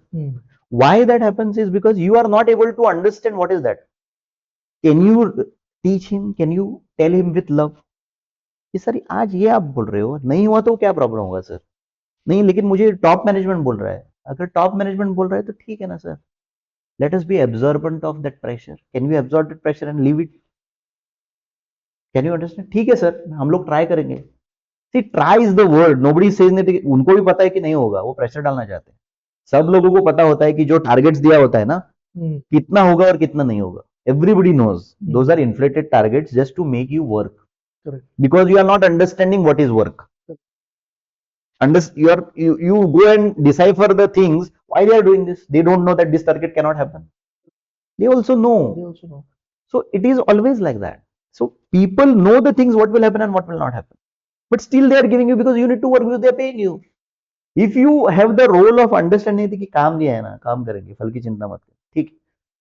Why that happens is because you are not able to understand what is that. Can you teach him? Can you tell him with love? कि सर आज ये आप बोल रहे हो, नहीं हुआ तो क्या प्रॉब्लम होगा सर? नहीं, लेकिन मुझे टॉप मैनेजमेंट बोल रहा है. अगर टॉप मैनेजमेंट बोल रहा है तो ठीक है ना sir. Let us be observant of that pressure. Can we absorb that pressure and leave it? Can you understand? ठीक है सर, हम लोग ट्राई करेंगे. See, try is the word. Nobody says that. उनको भी पता है कि नहीं होगा, वो प्रेशर डालना चाहते हैं. सब लोगों को पता होता है कि जो टारगेट्स दिया होता है ना, कितना होगा और कितना नहीं होगा. Everybody knows those are inflated targets just to make you work. Correct. Because you are not understanding what is work. You go and decipher the things why they are doing this. They don't know that this target cannot happen. They also know. So it is always like that. So people know the things what will happen and what will not happen. But still they are giving you because you need to work because they are paying you. If you have the role of understanding कि काम दिया है ना, काम करेंगे, फल की चिंता मत कर. ठीक,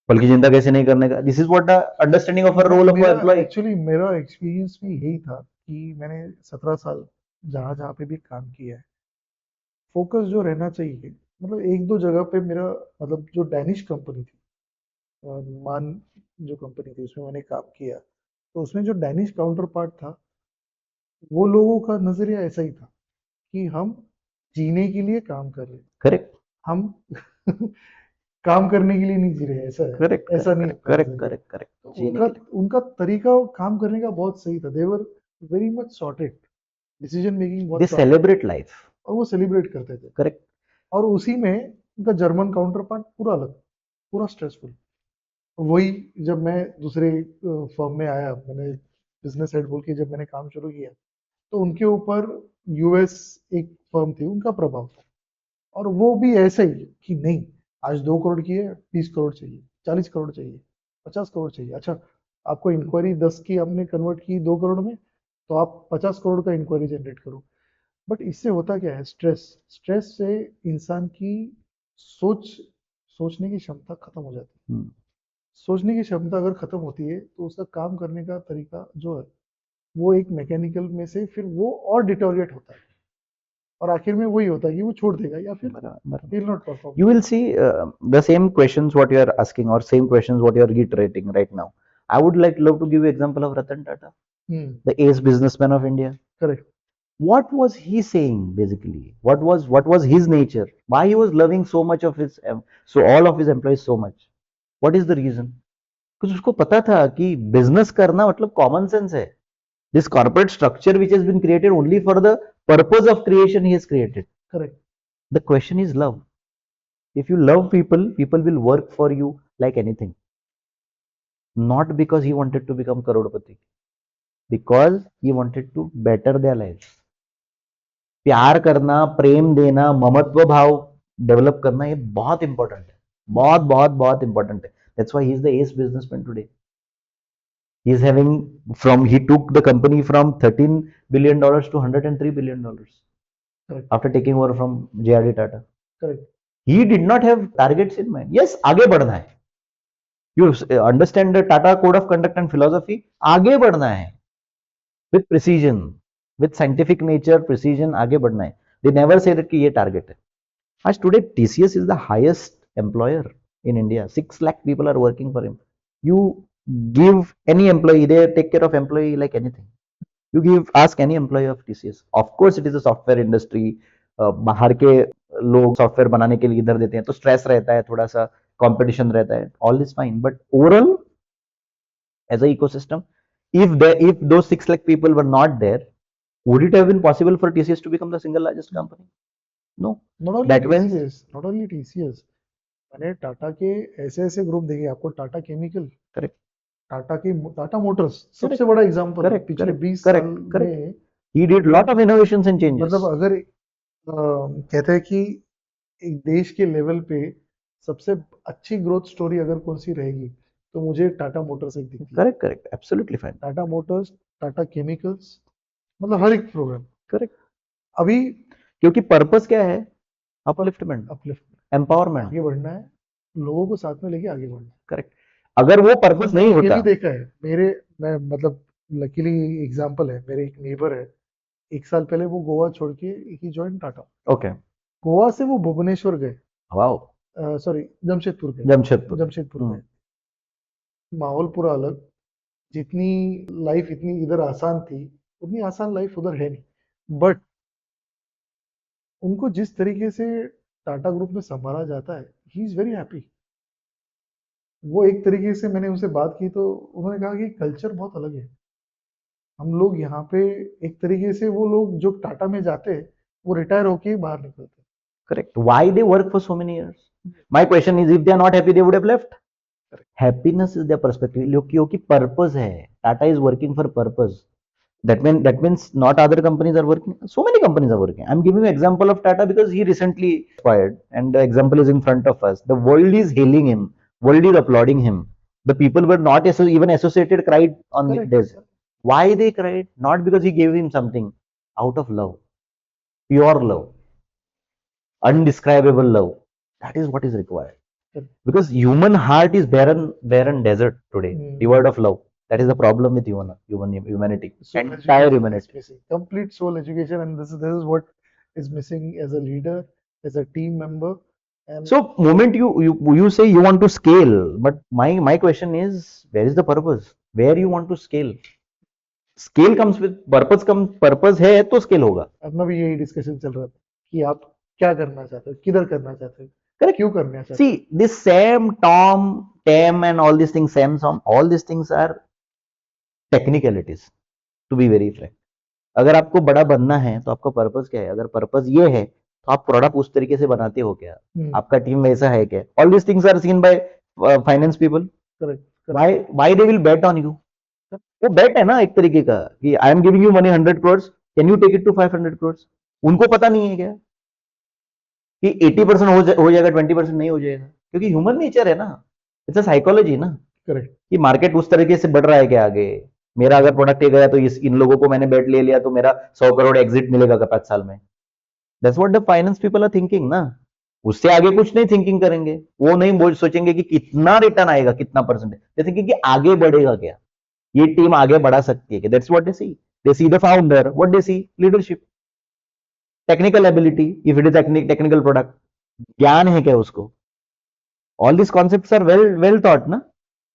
फल की चिंता कैसे नहीं करने का. This is what the understanding of a role of an employee. Actually मेरा एक्सपीरियंस भी यही था कि मैंने 17 साल जहाँ पे भी काम किया है, फोकस जो रहना चाहिए, मतलब एक दो जगह पे मेरा, मतलब जो डैनिश कंपनी थी, मान जो कंपनी थी उसमें मैंने काम किया, तो उसमें जो डैनिश काउंटर पार्ट था, वो लोगों का नजरिया ऐसा ही था कि हम जीने के लिए काम कर रहे हैं. करेक्ट. हम काम करने के लिए नहीं जी रहे, ऐसा है. करेक्ट. ऐसा नहीं. करेक्ट. करेक्ट. करेक्ट. उनका तरीका काम करने का बहुत सही था. They were very much sorted, decision making बहुत. They celebrate life. और वो सेलिब्रेट करते थे. करेक्ट. और उसी में उनका जर्मन काउंटर पार्ट पूरा अलग, पूरा स्ट्रेसफुल. वही जब मैं दूसरे फर्म में आया, मैंने बिजनेस हेड बोल के जब मैंने काम शुरू किया, तो उनके ऊपर यूएस एक फर्म थी, उनका प्रभाव था. और वो भी ऐसा ही कि नहीं, आज 2 करोड़ की है, 20 करोड़ चाहिए, 40 करोड़ चाहिए, 50 करोड़ चाहिए. अच्छा, आपको इंक्वायरी 10 की आपने कन्वर्ट की 2 करोड़ में, तो आप 50 करोड़ का इंक्वायरी जनरेट करो. बट इससे होता क्या है, स्ट्रेस से इंसान की सोचने की क्षमता खत्म हो जाती है. सोचने की क्षमता अगर खत्म होती है तो उसका काम करने का तरीका जो है वो एक मैकेनिकल में से फिर वो और डिटोरिएट होता है, और आखिर में वही होता है कि वो छोड़ देगा या फिर will not perform. You will see the same questions what you are asking or same questions what you are reiterating right now. I would love to give you example of Ratan Tata, the ace businessman of India. Correct. What was he saying basically? What was his nature? Why he was loving so much of his all of his employees so much? What is the reason? Because उसको पता था कि business करना मतलब common sense है. This corporate structure which has been created only for the purpose of creation he has created. Correct. The question is love. If you love people, people will work for you like anything. Not because he wanted to become Crorepati, because he wanted to better their lives. प्यार करना, प्रेम देना, ममत्व भाव develop करना, ये बहुत important है. बहुत बहुत बहुत इंपॉर्टेंट है. That's why he is the ace businessman today. He is having he took the company from $13 billion to $103 billion. Correct. after taking over from JRD Tata. Correct. He did not have targets in mind. Yes, आगे बढ़ना है. You understand the Tata code of conduct and philosophy? आगे बढ़ना है. With precision, with scientific nature, precision, आगे बढ़ना है. They never say that कि ये target है. आज today TCS is the highest employer in India. 6 lakh people are working for him. You give any employee, they take care of employee like anything. You ask any employee of TCS. Of course, it is a software industry. बाहर के लोग software बनाने के लिए इधर देते हैं तो स्ट्रेस रहता है, थोड़ा सा कंपटीशन रहता है. All is fine, but overall as a ecosystem, if those 6 lakh people were not there, would it have been possible for TCS to become the single largest company? No. Not only That means TCS, not only TCS. मैंने टाटा के ऐसे ऐसे group देखे आपको. Tata chemical, correct, Tata Motors सबसे बड़ा example है. correct, पिछले correct, 20 correct, साल correct. में he did lot of innovations and changes. मतलब अगर कहते हैं कि एक देश के लेवल पे सबसे अच्छी ग्रोथ स्टोरी अगर कौन सी रहेगी तो मुझे टाटा मोटर्स एक दिखती है. Correct, correct, absolutely fine. Tata Motors, Tata chemicals, मतलब हर एक प्रोग्राम. करेक्ट, अभी क्योंकि पर्पस क्या है? Upliftment, uplift, empowerment. आगे बढ़ना है, लोगों को साथ में लेके आगे बढ़ना है. करेक्ट. अगर वो पर्पस नहीं ये होता, भी देखा है मैं मतलब लकीली एग्जांपल है. मेरे एक नेबर है, 1 साल पहले वो गोवा छोड़ के ही जॉइन टाटा. ओके, गोवा से वो भुवनेश्वर गए, वाओ, सॉरी जमशेदपुर गए. जमशेदपुर. गए. माहौल पूरा अलग. जितनी लाइफ इतनी इधर आसान थी उतनी आसान लाइफ उधर है नहीं. बट उनको जिस तरीके से टाटा ग्रुप में संभाला जाता है, ही इज वेरी हैप्पी. वो एक तरीके से मैंने उनसे बात की तो उन्होंने कहा कि कल्चर बहुत अलग है. हम लोग यहाँ पे एक तरीके से वो लोग जो टाटा में जाते हैं वो रिटायर होके ही बाहर निकलते हैं. Correct. Why they work for so many years? My question is, if they are not happy, they would have left. Correct. Happiness is their perspective. क्योंकि purpose है. Tata is working for purpose. That means not other companies are working. So many companies are working. I'm giving you example of Tata because he recently expired, and the example is in front of us. The world is hailing him. World is applauding him. The people were not even associated cried on Correct. this. Why they cried? Not because he gave him something. Out of love, pure love, undescribable love. That is what is required. Correct. Because human heart is barren desert today, devoid of love. That is the problem with humanity. Soul Entire education humanity. is missing. Complete soul education, and this is what is missing as a leader, as a team member. And So, moment you say you want to scale, but my question is, where is the purpose? Where you want to scale? Scale comes with purpose. Purpose है तो scale होगा. अपना भी यही discussion चल रहा था कि आप क्या करना चाहते हो, किधर करना चाहते हो, Correct. क्यों करना चाहते हो. See, this Sam, Tom, Tam, and all these things, Sam, all these things are technicalities. To be very frank, अगर आपको बड़ा बनना है तो आपका पर्पस क्या है? अगर पर्पस ये है तो आप प्रोडक्ट उस तरीके से बनाते हो क्या? आपका टीम वैसा है क्या? All this things are seen by finance people. Correct. Why they will bet on you? वो बेट है ना एक तरीके का कि I am giving you money 100 crores, can you take it to 500 crores? उनको पता नहीं है क्या कि 80% हो जाएगा, 20% नहीं हो जाएगा? क्योंकि ह्यूमन नेचर है ना, इट्स अ साइकोलॉजी ना. करेक्ट. कि मार्केट उस तरीके से बढ़ रहा है क्या आगे? मेरा अगर प्रोडक्ट ये गया तो इन लोगों को मैंने बेट ले लिया तो मेरा 100 crore एग्जिट मिलेगा 5 साल में. That's what the finance people are thinking ना. उससे आगे कुछ नहीं थिंकिंग करेंगे. वो नहीं सोचेंगे कि कितना रिटर्न आएगा, कितना परसेंटेज. दे थिंकिंग कि आगे बढ़ेगा क्या, ये टीम आगे बढ़ा सकती है क्या. That's what they see the founder. What they see? Leadership, technical ability, if it is technical product, ज्ञान है क्या उसको. All this concepts are well thought ना.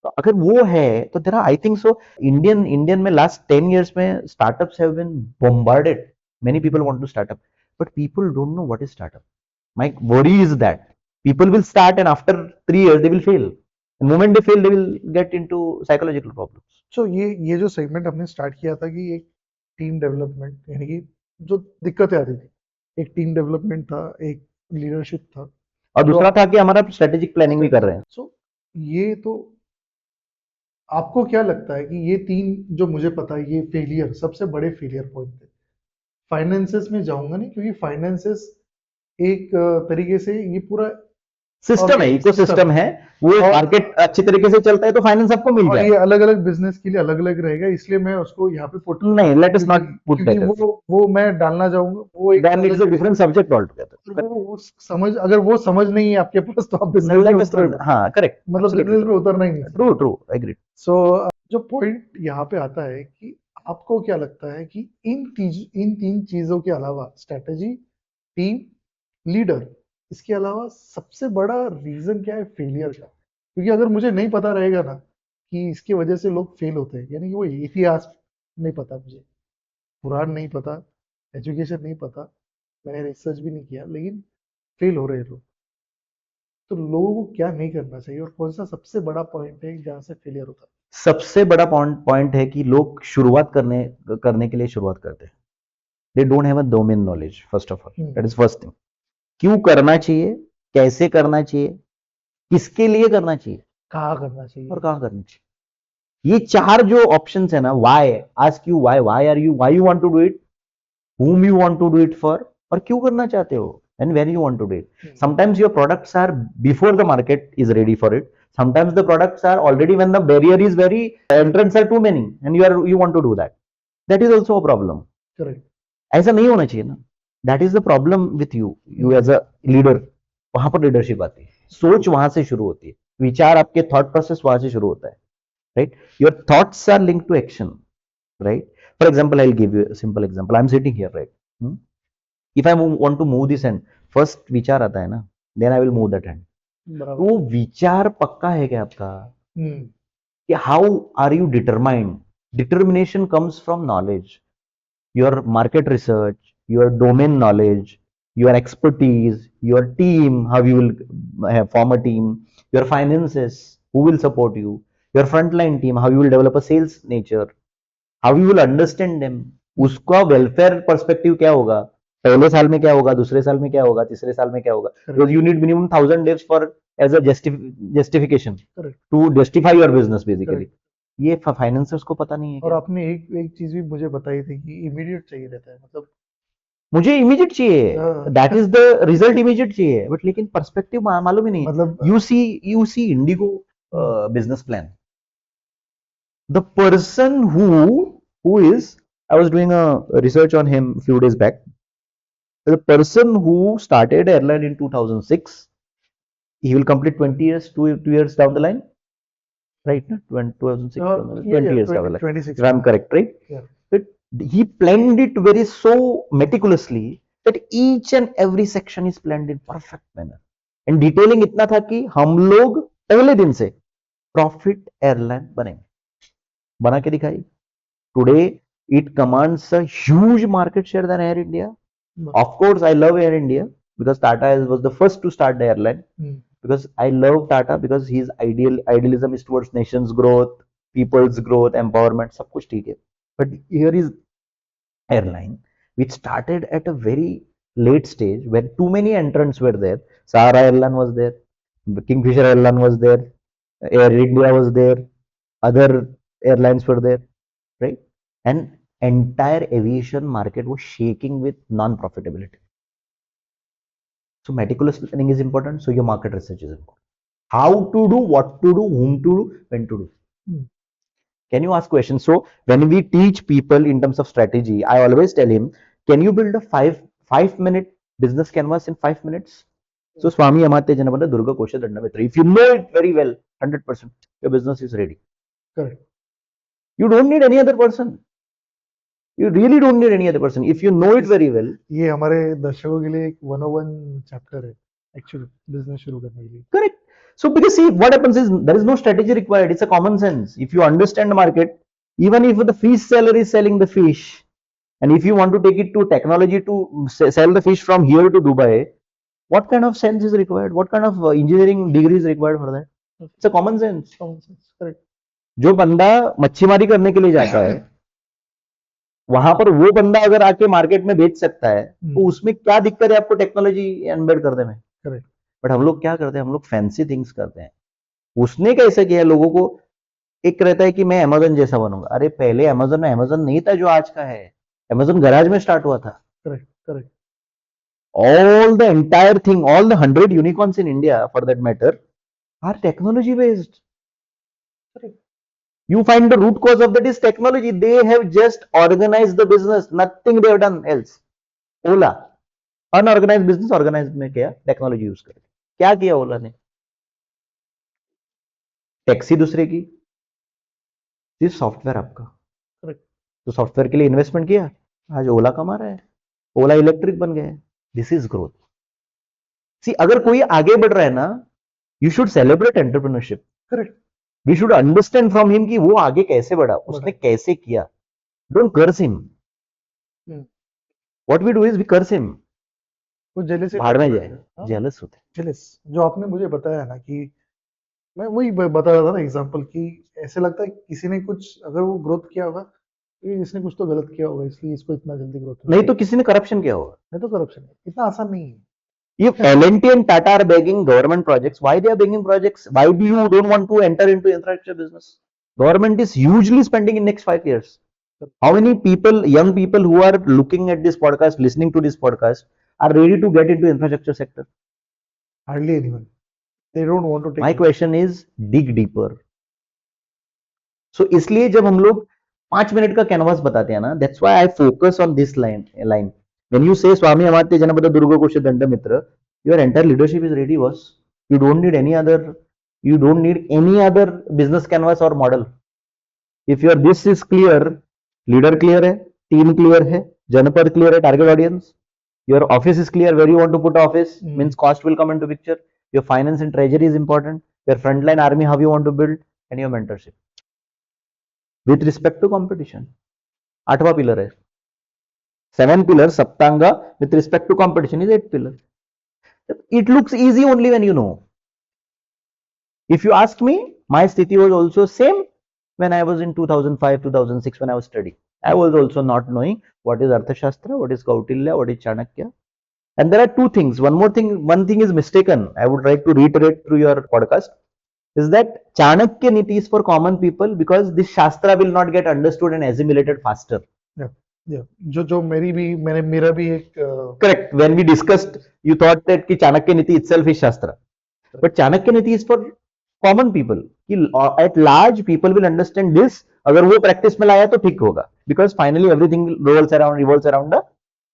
तो अगर वो है तो there are, I think so, Indian में लास्ट 10 years में startups have been bombarded. Many people want to start up, but people don't know what is startup. My worry is that people will start and after 3 years they will fail. And the moment they fail, they will get into psychological problems. सो ये जो segment हमने start किया था कि एक team development, यानी कि जो दिक्कतें आती थी, एक टीम डेवलपमेंट था, एक लीडरशिप था, और दूसरा था कि हमारा स्ट्रेटेजिक प्लानिंग भी कर रहे हैं. सो ये तो आपको क्या लगता है कि ये 3 जो मुझे पता है ये फेलियर, सबसे बड़े फेलियर पॉइंट थे. फाइनेंसेस में जाऊंगा नहीं क्योंकि फाइनेंसेस एक तरीके से ये पूरा सिस्टम है, Okay, इकोसिस्टम system। है, वो और मार्केट अच्छी तरीके से चलता है तो फाइनेंस आपको मिल और जाए। ये अलग अलग बिजनेस के लिए अलग अलग रहेगा, इसलिए मैं उसको यहाँ पे पुट नहीं नहीं, करता लेट अस क्योंकि नॉट पुट क्योंकि दैट, वो मैं डालना चाहूंगा, वो एक देन इट इज अलग a discussion. Different subject all और वो समझ, अगर वो समझ नहीं है आपके पास तो आप बिजनेस में लेट अस उतरे थ्रो, मत, हाँ करेक्ट, मतलब एब्सोल्युटली बिजनेस में उतरना ही नहीं चाहिए। True, true, agree. सो जो पॉइंट यहाँ पे आता है कि आपको क्या लगता है कि इन तीन चीजों के अलावा स्ट्रेटेजी, टीम, लीडर, इसके अलावा सबसे बड़ा रीजन क्या है फेलियर का? क्योंकि अगर मुझे नहीं पता रहेगा ना कि इसकी वजह से लोग फेल होते हैं, यानी कि वो इतिहास नहीं पता मुझे, पुराण नहीं पता, एजुकेशन नहीं पता, मैंने रिसर्च भी नहीं किया, लेकिन फेल हो रहे हैं लोग, तो लोगों को क्या नहीं करना चाहिए और कौन सा सबसे बड़ा पॉइंट है जहाँ से फेलियर होता सबसे बड़ा पॉइंट है कि लोग शुरुआत करने करने के लिए शुरुआत करते हैं, they don't have a domain knowledge first of all, है? That is first thing. क्यों करना चाहिए, कैसे करना चाहिए, किसके लिए करना चाहिए कहाँ करना और चाहिए? कहाँ करना चाहिए, ये चार जो ऑप्शंस है ना, why, ask you why are you, why you want to do it, whom you want to do it for, और क्यों करना चाहते हो, and when you want to do it. Sometimes your products are before the market is ready for it. Sometimes the products are already when the barrier is very, entrants are too many and you want to do that. That is also a problem. Correct. ऐसा नहीं होना चाहिए ना, that is the problem with you as a leader. वहां पर leadership आती है, सोच वहां से शुरू होती है, विचार आपके थॉट प्रोसेस वहां से शुरू होता है, right? Your thoughts are link to action, right? For example, I'll give you a simple example. I'm sitting here, right? Hmm? If I want to move this hand, first विचार आता है ना, then I will move that hand. बराबर। तो वो विचार पक्का है क्या आपका, हम्म। कि how are you determined? Determination comes from knowledge, your market research, your domain knowledge, your expertise, your team, how you will have form a team, your finances, who will support you, your frontline team, how you will develop a sales nature, how you will understand them, उसका welfare perspective क्या होगा, पहले साल में क्या होगा, दूसरे साल में क्या होगा, तीसरे साल में क्या होगा, because you need minimum 1000 days for as a justification to justify your business basically. ये फाइनेंसर्स को पता नहीं है और क्या? आपने एक चीज भी मुझे बताई थी कि इमीडिएट चाहिए रहता है, मतलब मुझे इमीडिएट चाहिए, हाँ, that is the result, immediate चाहिए, बट लेकिन पर्सपेक्टिव मालूम ही नहीं है। मतलब you see IndiGo business plan, the person who is, I was doing a research on him a few days back, the person who started airline in 2006, he will complete 20 years, two years down the line, right? 2006, yeah, 20 yeah, years down the line, 26 if I'm correct, right? yeah, But he planned it very so meticulously that each and every section is planned in perfect manner, and detailing इतना था कि हम लोग पहले दिन से profit airline बनेंगे, बना के दिखाई। Today, it commands a huge market share than Air India. Of course, I love Air India because Tata was the first to start the airline. Because I love Tata because his idealism is towards nation's growth, people's growth, empowerment, सब कुछ ठीक है. But here is airline which started at a very late stage when too many entrants were there. Sahara Airline was there, Kingfisher Airline was there, Air India was there, other airlines were there, right? And entire aviation market was shaking with non-profitability. So meticulous planning is important. So your market research is important. How to do, what to do, whom to do, when to do. Can you ask questions? So when we teach people in terms of strategy, I always tell him, can you build a five-minute business canvas in 5 minutes? So Swami Amartya Janavada Durga Kosha Dandavetri. If you know it very well, 100%, your business is ready. correct. You don't need any other person. You really don't need any other person if you know it very well. ये हमारे दर्शकों के लिए एक 101 chapter है actually business शुरू करने के लिए। Correct. So because see what happens is there is no strategy required. It's a common sense. If you understand the market, even if the fish seller is selling the fish, and if you want to take it to technology to sell the fish from here to Dubai, what kind of sense is required? What kind of engineering degree is required for that? It's a common sense. Common sense, correct. जो बंदा मच्छीमारी करने के लिए जाता है, वहां पर वो बंदा अगर आके मार्केट में बेच सकता है, तो उसमें क्या दिक्कत है आपको टेक्नोलॉजी एम्बेड करने में? करेक्ट। बट हम लोग क्या करते हैं, हम लोग फैंसी थिंग्स करते हैं। उसने कैसे किया, लोगों को एक रहता है कि मैं अमेजन जैसा बनूंगा। अरे पहले अमेजन में अमेजन नहीं था जो आज का है, अमेजन गैराज में स्टार्ट हुआ था। Correct correct. all the entire thing, all the 100 unicorns in India for that matter are technology based. You find the root cause of that is technology. They have just organized the business, nothing they have done else. Ola, unorganise business organise में किया, technology use करके. क्या किया ओला ने? Taxi दूसरे की, सिर्फ software आपका. Correct. तो सॉफ्टवेयर के लिए इन्वेस्टमेंट किया, आज ओला कमा रहा है, ओला इलेक्ट्रिक बन गया है. This is growth. सी, अगर कोई आगे बढ़ रहा है ना, you should celebrate entrepreneurship. Correct. We should understand from him कि वो आगे कैसे बढ़ा, उसने कैसे किया. Don't curse him. What we do is we curse him. वो जेलस भाड़ में जाए, जेलस होते. जेलस जो आपने मुझे बताया ना कि मैं वही बता रहा था ना एग्जांपल कि ऐसे लगता है किसी ने कुछ अगर वो ग्रोथ किया होगा, ये इसने कुछ तो गलत किया होगा इसलिए इसको इतना जल्दी ग्रोथ नहीं तो किसी ने करप्शन किया होगा. नहीं तो करप्शन है, इतना आसान नहीं है. If L&T and Tata are begging government projects, why they are begging projects? Why do you don't want to enter into infrastructure business? Government is hugely spending in next 5 years. How many people, young people who are looking at this podcast, listening to this podcast, are ready to get into infrastructure sector? Hardly anyone. They don't want to take. My question is dig deeper. So इसलिए जब हम लोग 5 minute का canvas बताते हैं ना, that's why I focus on this line. When you say Swami Amartya Janapada Durga Kosha Danda Mitra, your entire leadership is ready, boss. You don't need any other business canvas or model. If your this is clear, leader clear hai, team clear hai, Janapad clear hai, target audience, your office is clear, where you want to put office, means cost will come into picture, your finance and treasury is important, your frontline army how you want to build, and your mentorship. With respect to competition, 8वां pillar है. 7 pillars, Saptanga, with respect to competition is 8 pillar. It looks easy only when you know. If you ask me, my sthiti was also same when I was in 2005, 2006 when I was studying. I was also not knowing what is Arthashastra, what is Kautilya, what is Chanakya. And there are two things. One thing is mistaken. I would like to reiterate through your podcast is that Chanakya Niti is for common people because this Shastra will not get understood and assimilated faster. Yeah. जो मेरा भी एक correct. When we discussed, you thought that कि Chanakya Niti itself is Shastra, but Chanakya Niti is for common people. At large, people will understand this. अगर वो practice में लाया तो ठीक होगा. Because finally everything revolves around the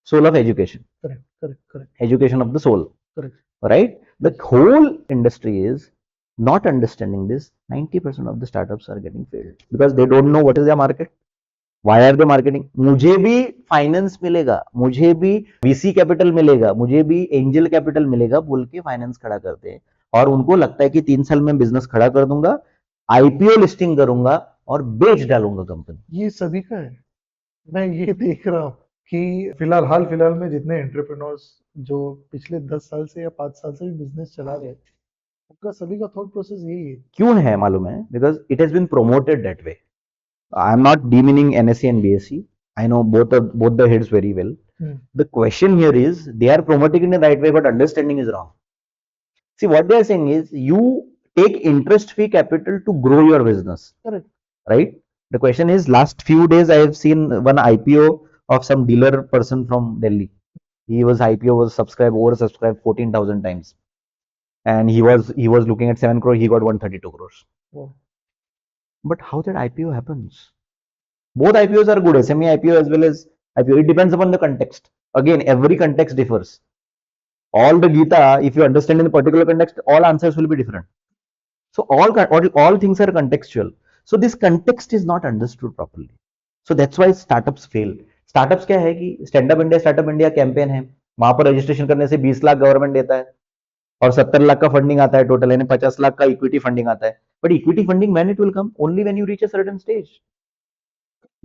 soul of education. Correct. Education of the soul. Correct. Right. The whole industry is not understanding this. 90% of the startups are getting failed because they don't know what is their market. Why are they marketing? मुझे भी finance मिलेगा, मुझे भी VC capital मिलेगा, मुझे भी angel capital मिलेगा बोल के फाइनेंस खड़ा करते हैं और उनको लगता है कि 3 साल में बिजनेस खड़ा कर दूंगा, आईपीओ लिस्टिंग करूंगा और बेच डालूंगा कंपनी. ये सभी का है. मैं ये देख रहा हूँ कि हाल फिलहाल में जितने एंटरप्रेन्योर्स जो पिछले 10 साल से या 5 साल से भी बिजनेस चला रहे हैं, उनका सभी का थॉट प्रोसेस यही है. क्यों है मालूम है? Because it has been promoted that way. I am not demeaning NSE and BSE. I know both the heads very well. The question here is they are promoting in the right way, but understanding is wrong. See, what they are saying is you take interest-free capital to grow your business. Correct. Right? The question is, last few days I have seen one IPO of some dealer person from Delhi. IPO was oversubscribed 14,000 times, and he was looking at 7 crore. He got 132 crores. Wow. But how that IPO happens? Both IPOs are good, SME IPO as well as IPO. It depends upon the context. Again, every context differs. All the Gita, if you understand in the particular context, all answers will be different. So all things are contextual. So this context is not understood properly. So that's why startups fail. Startups क्या है कि stand up India startup India campaign है, वहां पर registration करने से 20 lakh government देता है और 70 लाख का फंडिंग आता है टोटल, यानी 50 लाख का इक्विटी फंडिंग आता है. But equity funding, when it will come? Only when you reach a certain stage.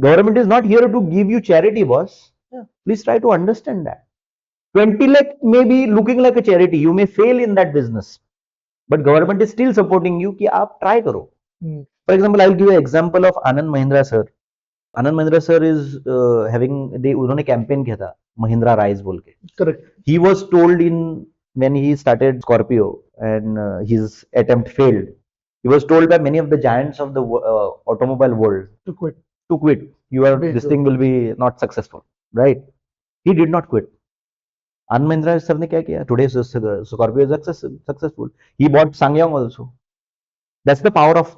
Government is not here to give you charity, boss. Yeah. Please try to understand that. 20 lakh may be looking like a charity. You may fail in that business. But government is still supporting you कि आप try करो. For example, I will give you an example of Anand Mahindra sir. Anand Mahindra sir is उन्होंने campaign किया था Mahindra Rise बोल के. Correct. He was told when he started Scorpio and his attempt failed. He was told by many of the giants of the automobile world to quit. This thing will be not successful, right? He did not quit. Anand Mahindra sir ने क्या किया? Today Scorpio successful. He bought SsangYong also. That's the power of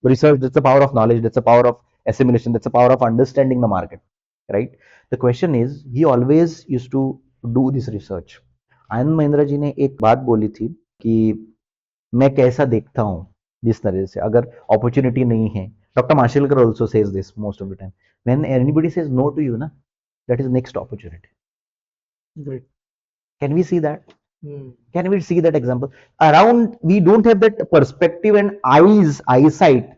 research. That's the power of knowledge. That's the power of assimilation. That's the power of understanding the market, right? The question is, he always used to do this research. Anand Mahindra जी ने एक बात बोली थी कि मैं कैसा देखता हूँ जिस तरह से, अगर अपॉर्चुनिटी नहीं है. Doctor Mashelkar also says this most of the time. When anybody says no to you ना, that is next opportunity. Great. Can we see that? Can we see that example? Around, we don't have that perspective and eyesight.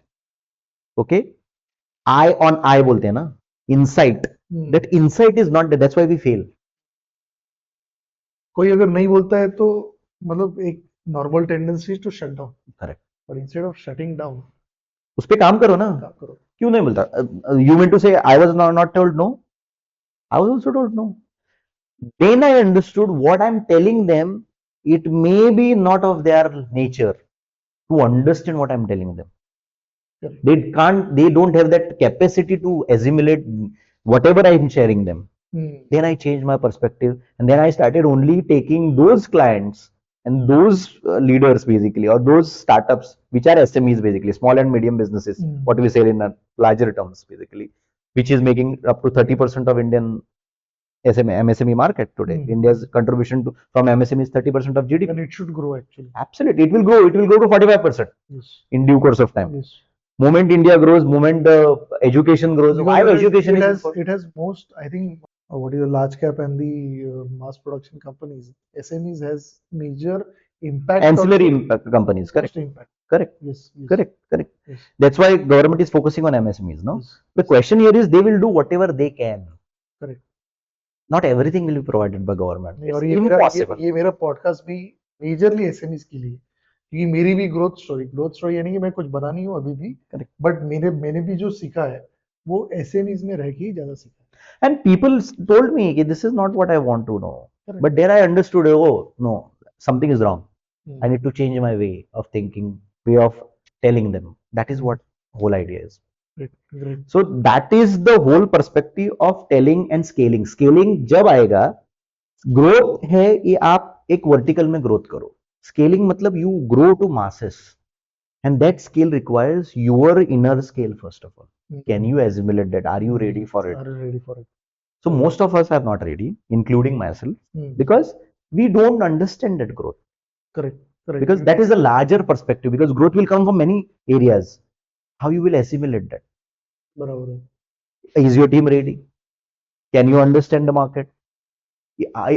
Okay? Eye on eye बोलते हैं ना, insight. That insight is not there. That's why we fail. कोई अगर नहीं बोलता है तो मतलब एक normal tendency to shut down. Correct. But instead of shutting down, उस पे काम करो ना. काम करो. क्यों नहीं बोलता? You mean to say I was not told no? I was also told no. Then I understood what I'm telling them, it may be not of their nature to understand what I'm telling them. Correct. They don't have that capacity to assimilate whatever I'm sharing them. Then I changed my perspective, and then I started only taking those clients and those leaders basically, or those startups which are SMEs basically, small and medium businesses, what we say in larger terms basically, which is making up to 30% of Indian MSME market today. India's contribution from MSME is 30% of GDP. And it should grow actually. Absolutely, it will grow. It will grow to 45%. Yes. In due course of time. Yes. Moment India grows, moment education grows. Because Why education is it has most, I think, what is the large cap and the mass production companies. SMEs has major impact. Ancillary impact companies. Correct. Impact. Correct. Yes. Yes. Correct. Correct. Yes. That's why government is focusing on MSMEs. No. Yes. The question here is, they will do whatever they can. Correct. Not everything will be provided by government. और Impossible. ये मेरा podcast भी majorly SMEs के लिए, क्योंकि मेरी भी growth story यानी कि मैं कुछ बना नहीं हूँ अभी भी, बट मैंने भी जो सीखा है वो एसएमईज में रह के ही ज्यादा सीखा है. And people told me that this is not what I want to know. Correct. But there I understood, oh no, something is wrong. I need to change my way of thinking, way of telling them. That is what whole idea is. Great. So that is the whole perspective of telling and scaling. Scaling जब आएगा, growth है ये आप एक vertical में growth करो. Scaling मतलब you grow to masses, and that scale requires your inner scale first of all. Can you assimilate that? Are you ready for it? Are you ready for it? So most of us are not ready, including myself, because we don't understand that growth. Correct. Because that is a larger perspective. Because growth will come from many areas. How you will assimilate that? बराबर. Is your team ready? Can you understand the market?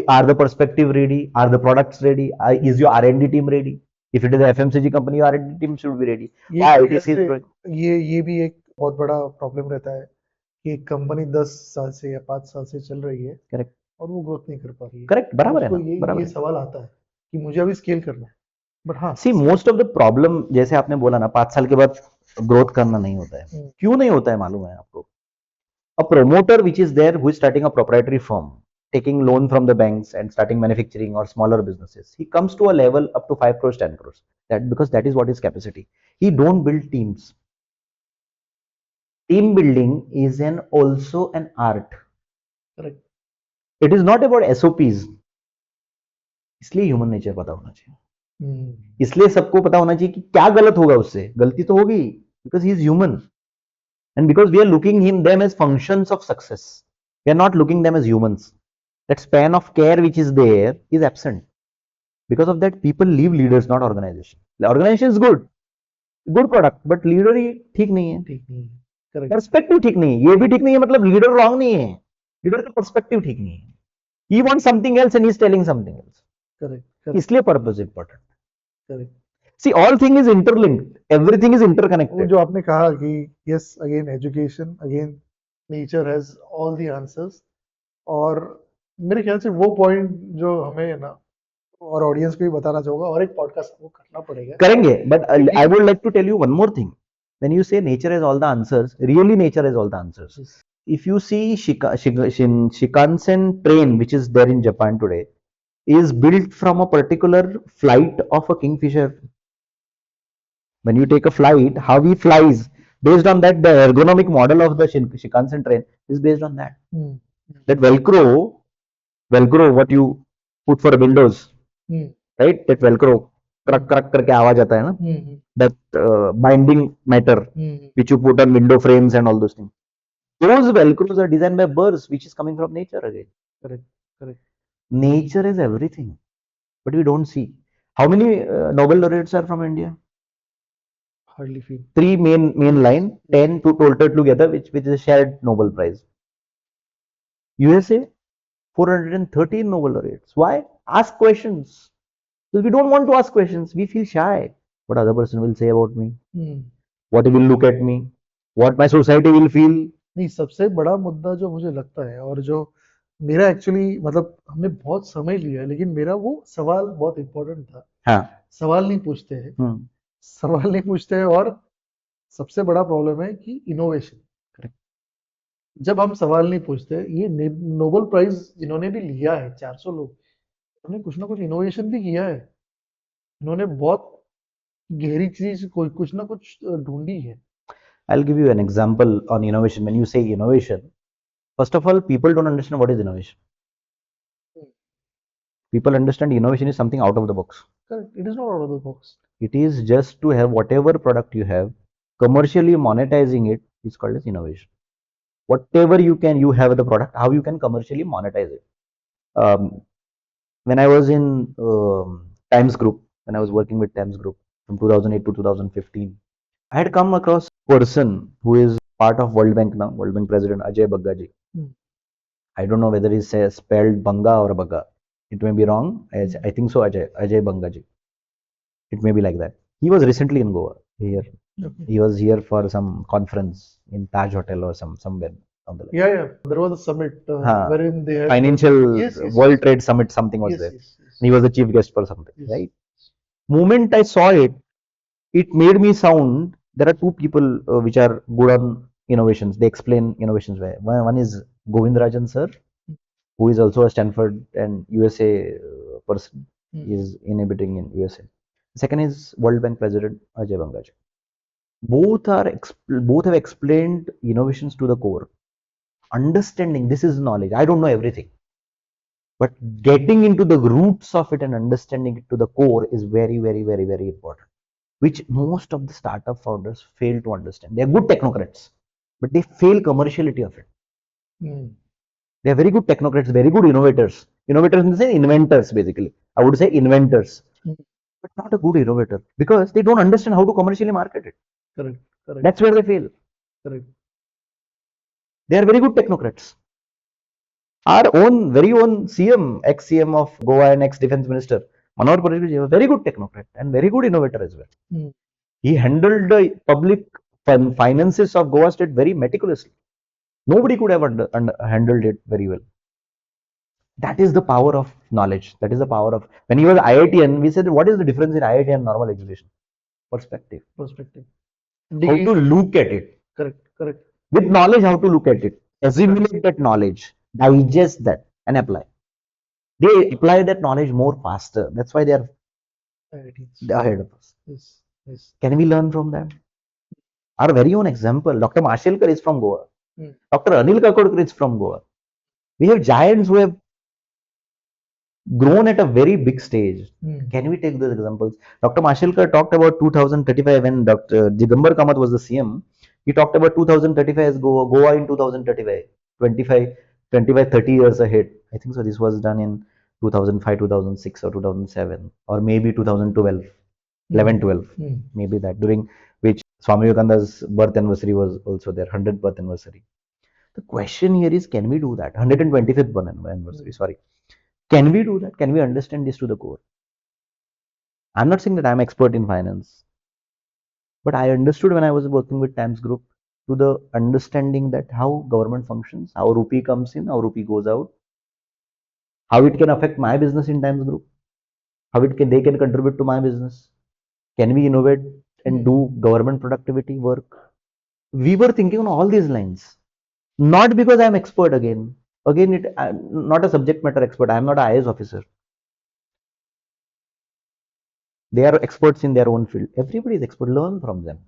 Are the perspective ready? Are the products ready? Is your R&D team ready? If it is a FMCG company, your R&D team should be ready. ये भी एक बहुत बड़ा problem रहता है कि एक company 10 साल से या 5 साल से चल रही है. करेक्ट. और वो ग्रोथ नहीं कर पा रही है. करेक्ट. बराबर है ना. बराबर. ये सवाल आता है कि मुझे अभी स्केल करना है. बट हाँ, सी मोस्ट ऑफ द प्रॉब्लम, जैसे आपने बोला ना 5 साल के बाद ग्रोथ करना नहीं होता है. क्यों नहीं होता है मालूम है आपको? A promoter which is there, who is starting a proprietary firm, taking loan from the banks and starting manufacturing or smaller businesses, he comes to a level up to 5 crores, 10 crores. That because that is what his capacity. He don't build teams. Team building is also an art. Correct. It is not about SOPs. इसलिए human nature पता होना चाहिए. इसलिए सबको पता होना चाहिए कि क्या गलत होगा उससे. गलती तो होगी, because he is human. And because we are looking them as functions of success, we are not looking them as humans. That span of care which is there is absent. Because of that, people leave leaders, not organization. The organization is good product, but leader ही ठीक नहीं है. Correct. Perspective ठीक नहीं है. ये भी ठीक नहीं है मतलब leader wrong नहीं है. Leader का perspective ठीक नहीं है. He wants something else and he is telling something else. Correct. इसलिए purpose important. Correct. See, all thing is interlinked. Everything is interconnected. जो आपने कहा कि yes, again education, again nature has all the answers. और मेरे ख्याल से वो पॉइंट जो हमें ना और ऑडियंस को भी बताना चाहूंगा, और एक पॉडकास्ट आपको करना पड़ेगा. करेंगे, but I would like to tell you one more thing. When you say nature has all the answers, really nature has all the answers. Yes. If you see Shinkansen train, which is there in Japan today, is built from a particular flight of a kingfisher. When you take a flight, how he flies, based on that, the ergonomic model of the Shinkansen train is based on that. That Velcro, what you put for windows, hmm, right? That velcro क्रक क्रक करके आवाज आता है ना, हम्म, that binding matter hmm, which you put on window frames and all those things. Those velcros are designed by birds, which is coming from nature again. correct, correct. Nature is everything, but we don't see. How many Nobel laureates are from India? Hardly feel. Three main line, 10 to total together, which is a shared Nobel Prize. USA, 413 Nobel laureates. Why? Ask questions. Because we don't want to ask questions. We feel shy. What other person will say about me? Hmm, What he will look at me? What my society will feel? नहीं, सबसे बड़ा मुद्दा जो मुझे लगता है और जो मेरा एक्चुअली मतलब हमने बहुत समय लिया है, लेकिन मेरा वो सवाल बहुत इंपॉर्टेंट था। हाँ. सवाल नहीं पूछते हैं, Hmm. सवाल नहीं पूछते हैं, और सबसे बड़ा प्रॉब्लम है कि इनोवेशन। Correct. जब हम सवाल नहीं पूछते, ये नोबेल प्राइज जिन्होंने भी लिया है 400 लोग, उन्होंने कुछ ना कुछ इनोवेशन भी किया है। इन्होंने बहुत गहरी चीज कोई कुछ ना कुछ ढूंढी है। I'll give you an example on innovation. When you say innovation, first of all, people don't understand what is innovation. People understand innovation is something out of the box. Correct. It is not out of the box. It is just to have whatever product you have, commercially monetizing it is called as innovation. Whatever you have the product, how you can commercially monetize it. When I was in Times Group, when I was working with Times Group from 2008 to 2015, I had come across a person who is part of World Bank now, World Bank President Ajay Baggaji. I don't know whether he's spelled Banga or Bagga. It may be wrong. I think so, Ajay Bangaji. It may be like that. He was recently in Goa here. Okay. He was here for some conference in Taj Hotel or somewhere on the line. Yeah. There was a summit wherein they had Financial Yes. World Trade Summit, something was Yes, there. yes. He was the chief guest for something, Yes. right? Moment I saw it, it made me sound there are two people which are good on innovations. They explain innovations well. One is Govindarajan sir, who is also a Stanford and USA person. He is inhibiting in USA. Second is World Bank President Ajay Bangaji. Both have explained innovations to the core. Understanding this is knowledge. I don't know everything, but getting into the roots of it and understanding it to the core is very, very, very, very important. Which most of the startup founders fail to understand. They are good technocrats, but they fail commerciality of it. They are very good technocrats, very good innovators. Innovators in the sense inventors, basically. I would say inventors, but not a good innovator because they don't understand how to commercially market it. Correct. That's where they fail. Correct. They are very good technocrats. Our own, very own CM, ex-CM of Goa and ex-defense minister, Manohar Parrikar is a very good technocrat and very good innovator as well. He handled the public finances of Goa state very meticulously. Nobody could have handled it very well. That is the power of knowledge. That is the power of, when he was IITian, we said, what is the difference in IIT and normal education? Perspective. How to look at it. Correct. With knowledge, how to look at it. Assimilate that knowledge, digest that, and apply. They apply that knowledge more faster. That's why they are ahead of us. Yes. Can we learn from them? Our very own example, Dr. Mashelkar is from Goa. Dr. Anil Kakodkar is from Goa. We have giants who have grown at a very big stage. Can we take those examples? Dr. Mashelkar talked about 2035 when Dr. Digambar Kamath was the CM. He talked about 2035 as Goa in 2035, 25, 30 years ahead. I think so. This was done in 2005, 2006, or 2007, or maybe 2012, 11, 12, maybe that, during which Swami Vivekananda's birth anniversary was also there, 100th birth anniversary. The question here is, can we do that? 125th birth anniversary, sorry. Can we do that? Can we understand this to the core? I'm not saying that I'm expert in finance, but I understood when I was working with Times Group to the understanding that how government functions, how rupee comes in, how rupee goes out, how it can affect my business in Times Group, how they can contribute to my business. Can we innovate and do government productivity work? We were thinking on all these lines, not because I'm expert again. I'm not a subject matter expert. I'm not an IAS officer. They are experts in their own field. Everybody is expert. Learn from them.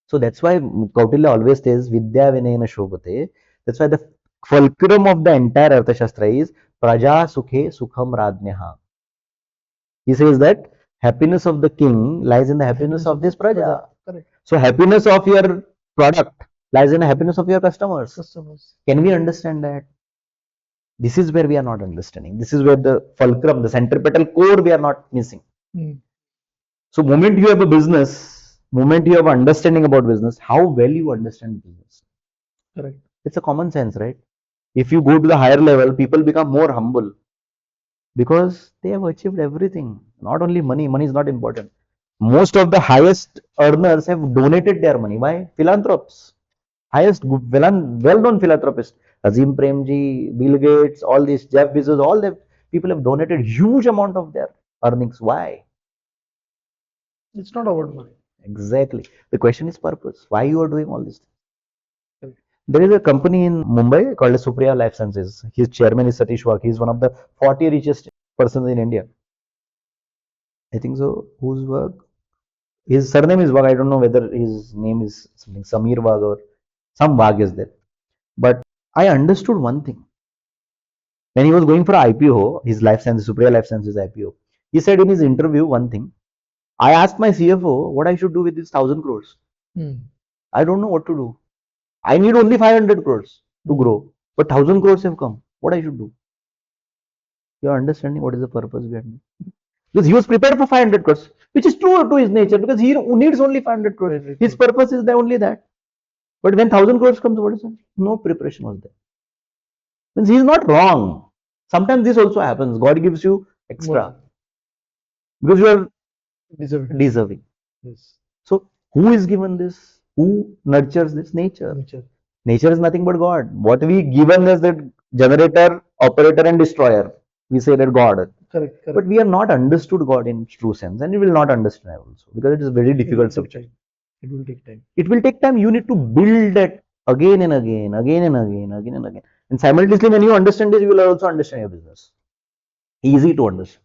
So that's why Kautilya always says Vidya Vinayana Shobhate. That's why the fulcrum of the entire Arthashastra is Praja Sukhe Sukham Radnyaha. He says that happiness of the king lies in the happiness of this praja. Correct. So happiness of your product lies in the happiness of your customers. Customers. Can we understand that? This is where we are not understanding. This is where the fulcrum, the centripetal core we are not missing. So moment you have a business, moment you have understanding about business, how well you understand business. Correct. It's a common sense, right? If you go to the higher level, people become more humble because they have achieved everything. Not only money, money is not important. Most of the highest earners have donated their money. Why? Philanthropes. Highest well-known philanthropists, Azim Premji, Bill Gates, all these, Jeff Bezos, all the people have donated huge amount of their earnings. Why? It's not about money. Exactly. The question is purpose. Why you are doing all this? Correct. There is a company in Mumbai called Supriya Life Sciences. His chairman is Satish Wag. He is one of the 40 richest persons in India. I think so. Whose Wag? His surname is Wag. I don't know whether his name is something Samir Wag or some Wag is there. But I understood one thing. When he was going for IPO, his Life Sciences, Supriya Life Sciences IPO, he said in his interview one thing. I asked my CFO what I should do with these 1,000 crores. I don't know what to do. I need only 500 crores to grow, but 1,000 crores have come. What I should do? You are understanding what is the purpose behind it? Because he was prepared for 500 crores, which is true to his nature because he needs only 500 crores. His purpose is only that. But when 1,000 crores comes, what is it? No preparation was there. Means he is not wrong. Sometimes this also happens. God gives you extra because you are deserving. Yes. So who is given this? Who nurtures this? Nature. Nature is nothing but God. What we given as that generator, operator, and destroyer, we say that God. Correct. But we have not understood God in true sense, and we will not understand also because it is very difficult subject. It will take time. It will take time. You need to build that again and again, again and again, again and again. And simultaneously, when you understand this, you will also understand your business. Easy to understand.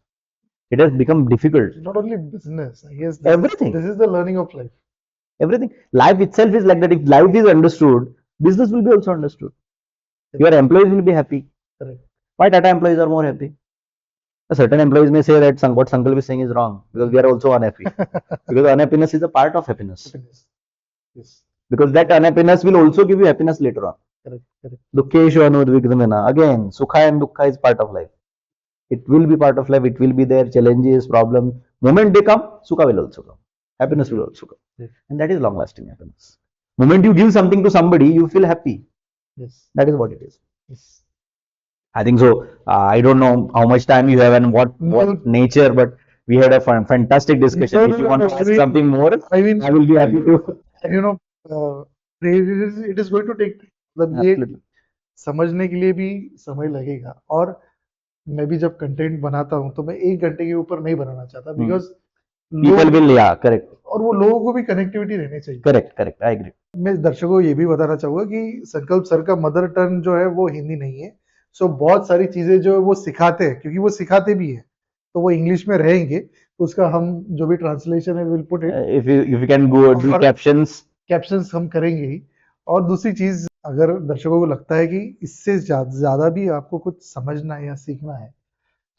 It has become difficult. Not only business, I guess. Everything. This is the learning of life. Everything. Life itself is like that. If life is understood, business will be also understood. Your employees will be happy. Correct. Why Tata employees are more happy? Certain employees may say that what Sankalp is saying is wrong because we are also unhappy. Because unhappiness is a part of happiness. Yes. Because that unhappiness will also give you happiness later on. Correct. Dukkeshu anudvikdamena. Again, sukha and dukkha is part of life. It will be part of life. It will be there. Challenges, problems. Moment they come, sukha will also come. Happiness will also come. Yes. And that is long-lasting happiness. Moment you give something to somebody, you feel happy. Yes. That is what it is. Yes. I think so. I don't know how much time you have and what nature, but we had a fantastic discussion. If you want to ask something more, I will be happy to. You know, it is going to take time. मतलब ये समझने के लिए भी समय लगेगा और मैं भी जब कंटेंट बनाता हूँ तो मैं 1 घंटे के ऊपर नहीं बनाना चाहता because people will, yeah, correct. और वो लोगों को भी कनेक्टिविटी रहनी चाहिए. Correct, I agree. मैं दर्शकों को ये भी बताना चाहूंगा कि संकल्प सर का मदर टंग जो है वो हिंदी नहीं है. सो बहुत सारी चीजें जो है वो सिखाते हैं क्योंकि वो सिखाते भी है तो वो इंग्लिश में रहेंगे तो उसका हम जो भी ट्रांसलेशन है will put it if you can go do captions हम करेंगे ही. और दूसरी चीज अगर दर्शकों को लगता है कि इससे ज्यादा भी आपको कुछ समझना है या सीखना है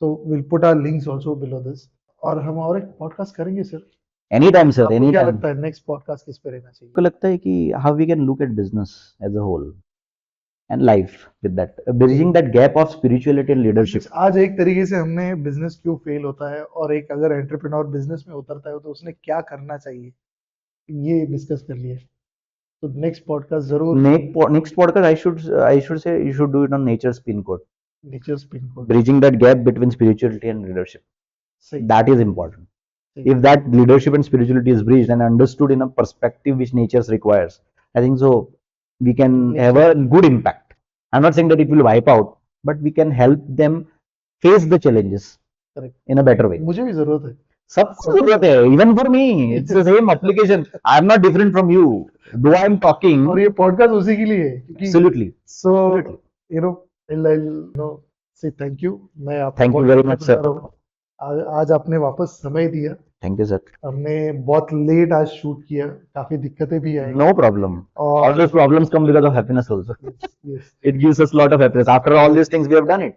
तो will put our links also below this और हम और एक पॉडकास्ट करेंगे sir. Any time sir, any क्या टाइम. लगता है नेक्स्ट पॉडकास्ट किस पे रहना चाहिए? को लगता है कि how we can look at business as a whole and life with that bridging that gap of spirituality and leadership. आज एक तरीके से हमने बिजनेस क्यों फेल होता है और एक अगर एंटरप्रेन्योर बिजनेस में उतरता है तो उसने क्या करना चाहिए ये डिस्कस कर लिया. तो नेक्स्ट पॉडकास्ट जरूर. Next podcast I should say you should do it on nature's pin code. Nature's pin code. Bridging that gap between spirituality and leadership. That is important. If that leadership and spirituality is bridged and understood in a perspective which nature requires, I think so we can have a good impact. I'm not saying that it will wipe out, but we can help them face the challenges in a better way. मुझे भी जरूरत है. सबको जरूरत है. Even for me, it's the same application. I'm not different from you. Though I'm talking. और ये podcast उसी के लिए है. Absolutely. So you know, I'll say thank you. मैं आपको thank you very much, sir. आज आपने वापस समय दिया। Thank you sir. हमने बहुत लेट आज शूट किया, काफी दिक्कतें भी आई। No problem. और All those problems come because of happiness also. yes, It gives us a lot of happiness. After all these things, we have done it.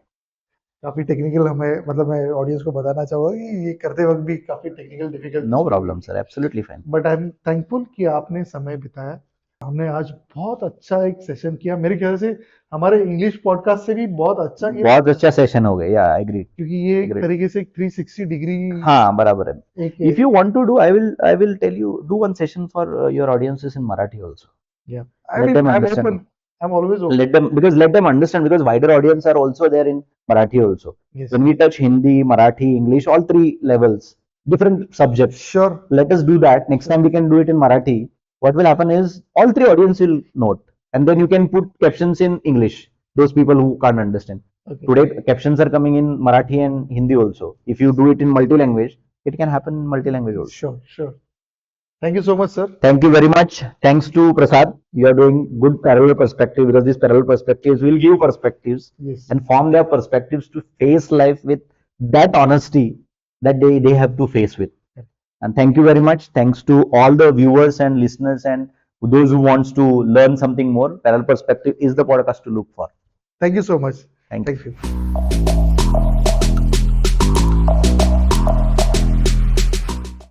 काफी technical हमें, मतलब मैं ऑडियंस को बताना चाहूंगा कि ये करते वक्त भी काफी technical difficult. No problem, sir. Absolutely fine. But I am thankful कि आपने समय बिताया। हमने आज बहुत अच्छा एक सेशन किया, मेरे ख्याल से हमारे इंग्लिश पॉडकास्ट से भी बहुत अच्छा किया, बहुत अच्छा सेशन हो गया। Yeah, I agree. क्योंकि ये एक Great. तरीके से 360 डिग्री। हाँ, बराबर है। एक If you want to do, I will tell you, do one session for your audiences in Marathi also. yeah, I Let mean, them I'm understand. open. I'm always open. Let them understand, because wider audience are also there in Marathi also. Yes, When we touch Hindi, Marathi, English, all three levels, different subjects. sure. Let us do that. Next time we can do it in Marathi. What will happen is all three audience will note, and then you can put captions in English. Those people who can't understand. Okay. Today captions are coming in Marathi and Hindi also. If you do it in multi-language, it can happen in multi-language also. Sure, sure. Thank you so much, sir. Thank you very much. Thanks to Prasad. You are doing good parallel perspective, because these parallel perspectives will give perspectives Yes. and form their perspectives to face life with that honesty that they have to face with. And thank you very much. Thanks to all the viewers and listeners and those who wants to learn something more. Parallel perspective is the podcast to look for. Thank you so much. Thank you. Thank you.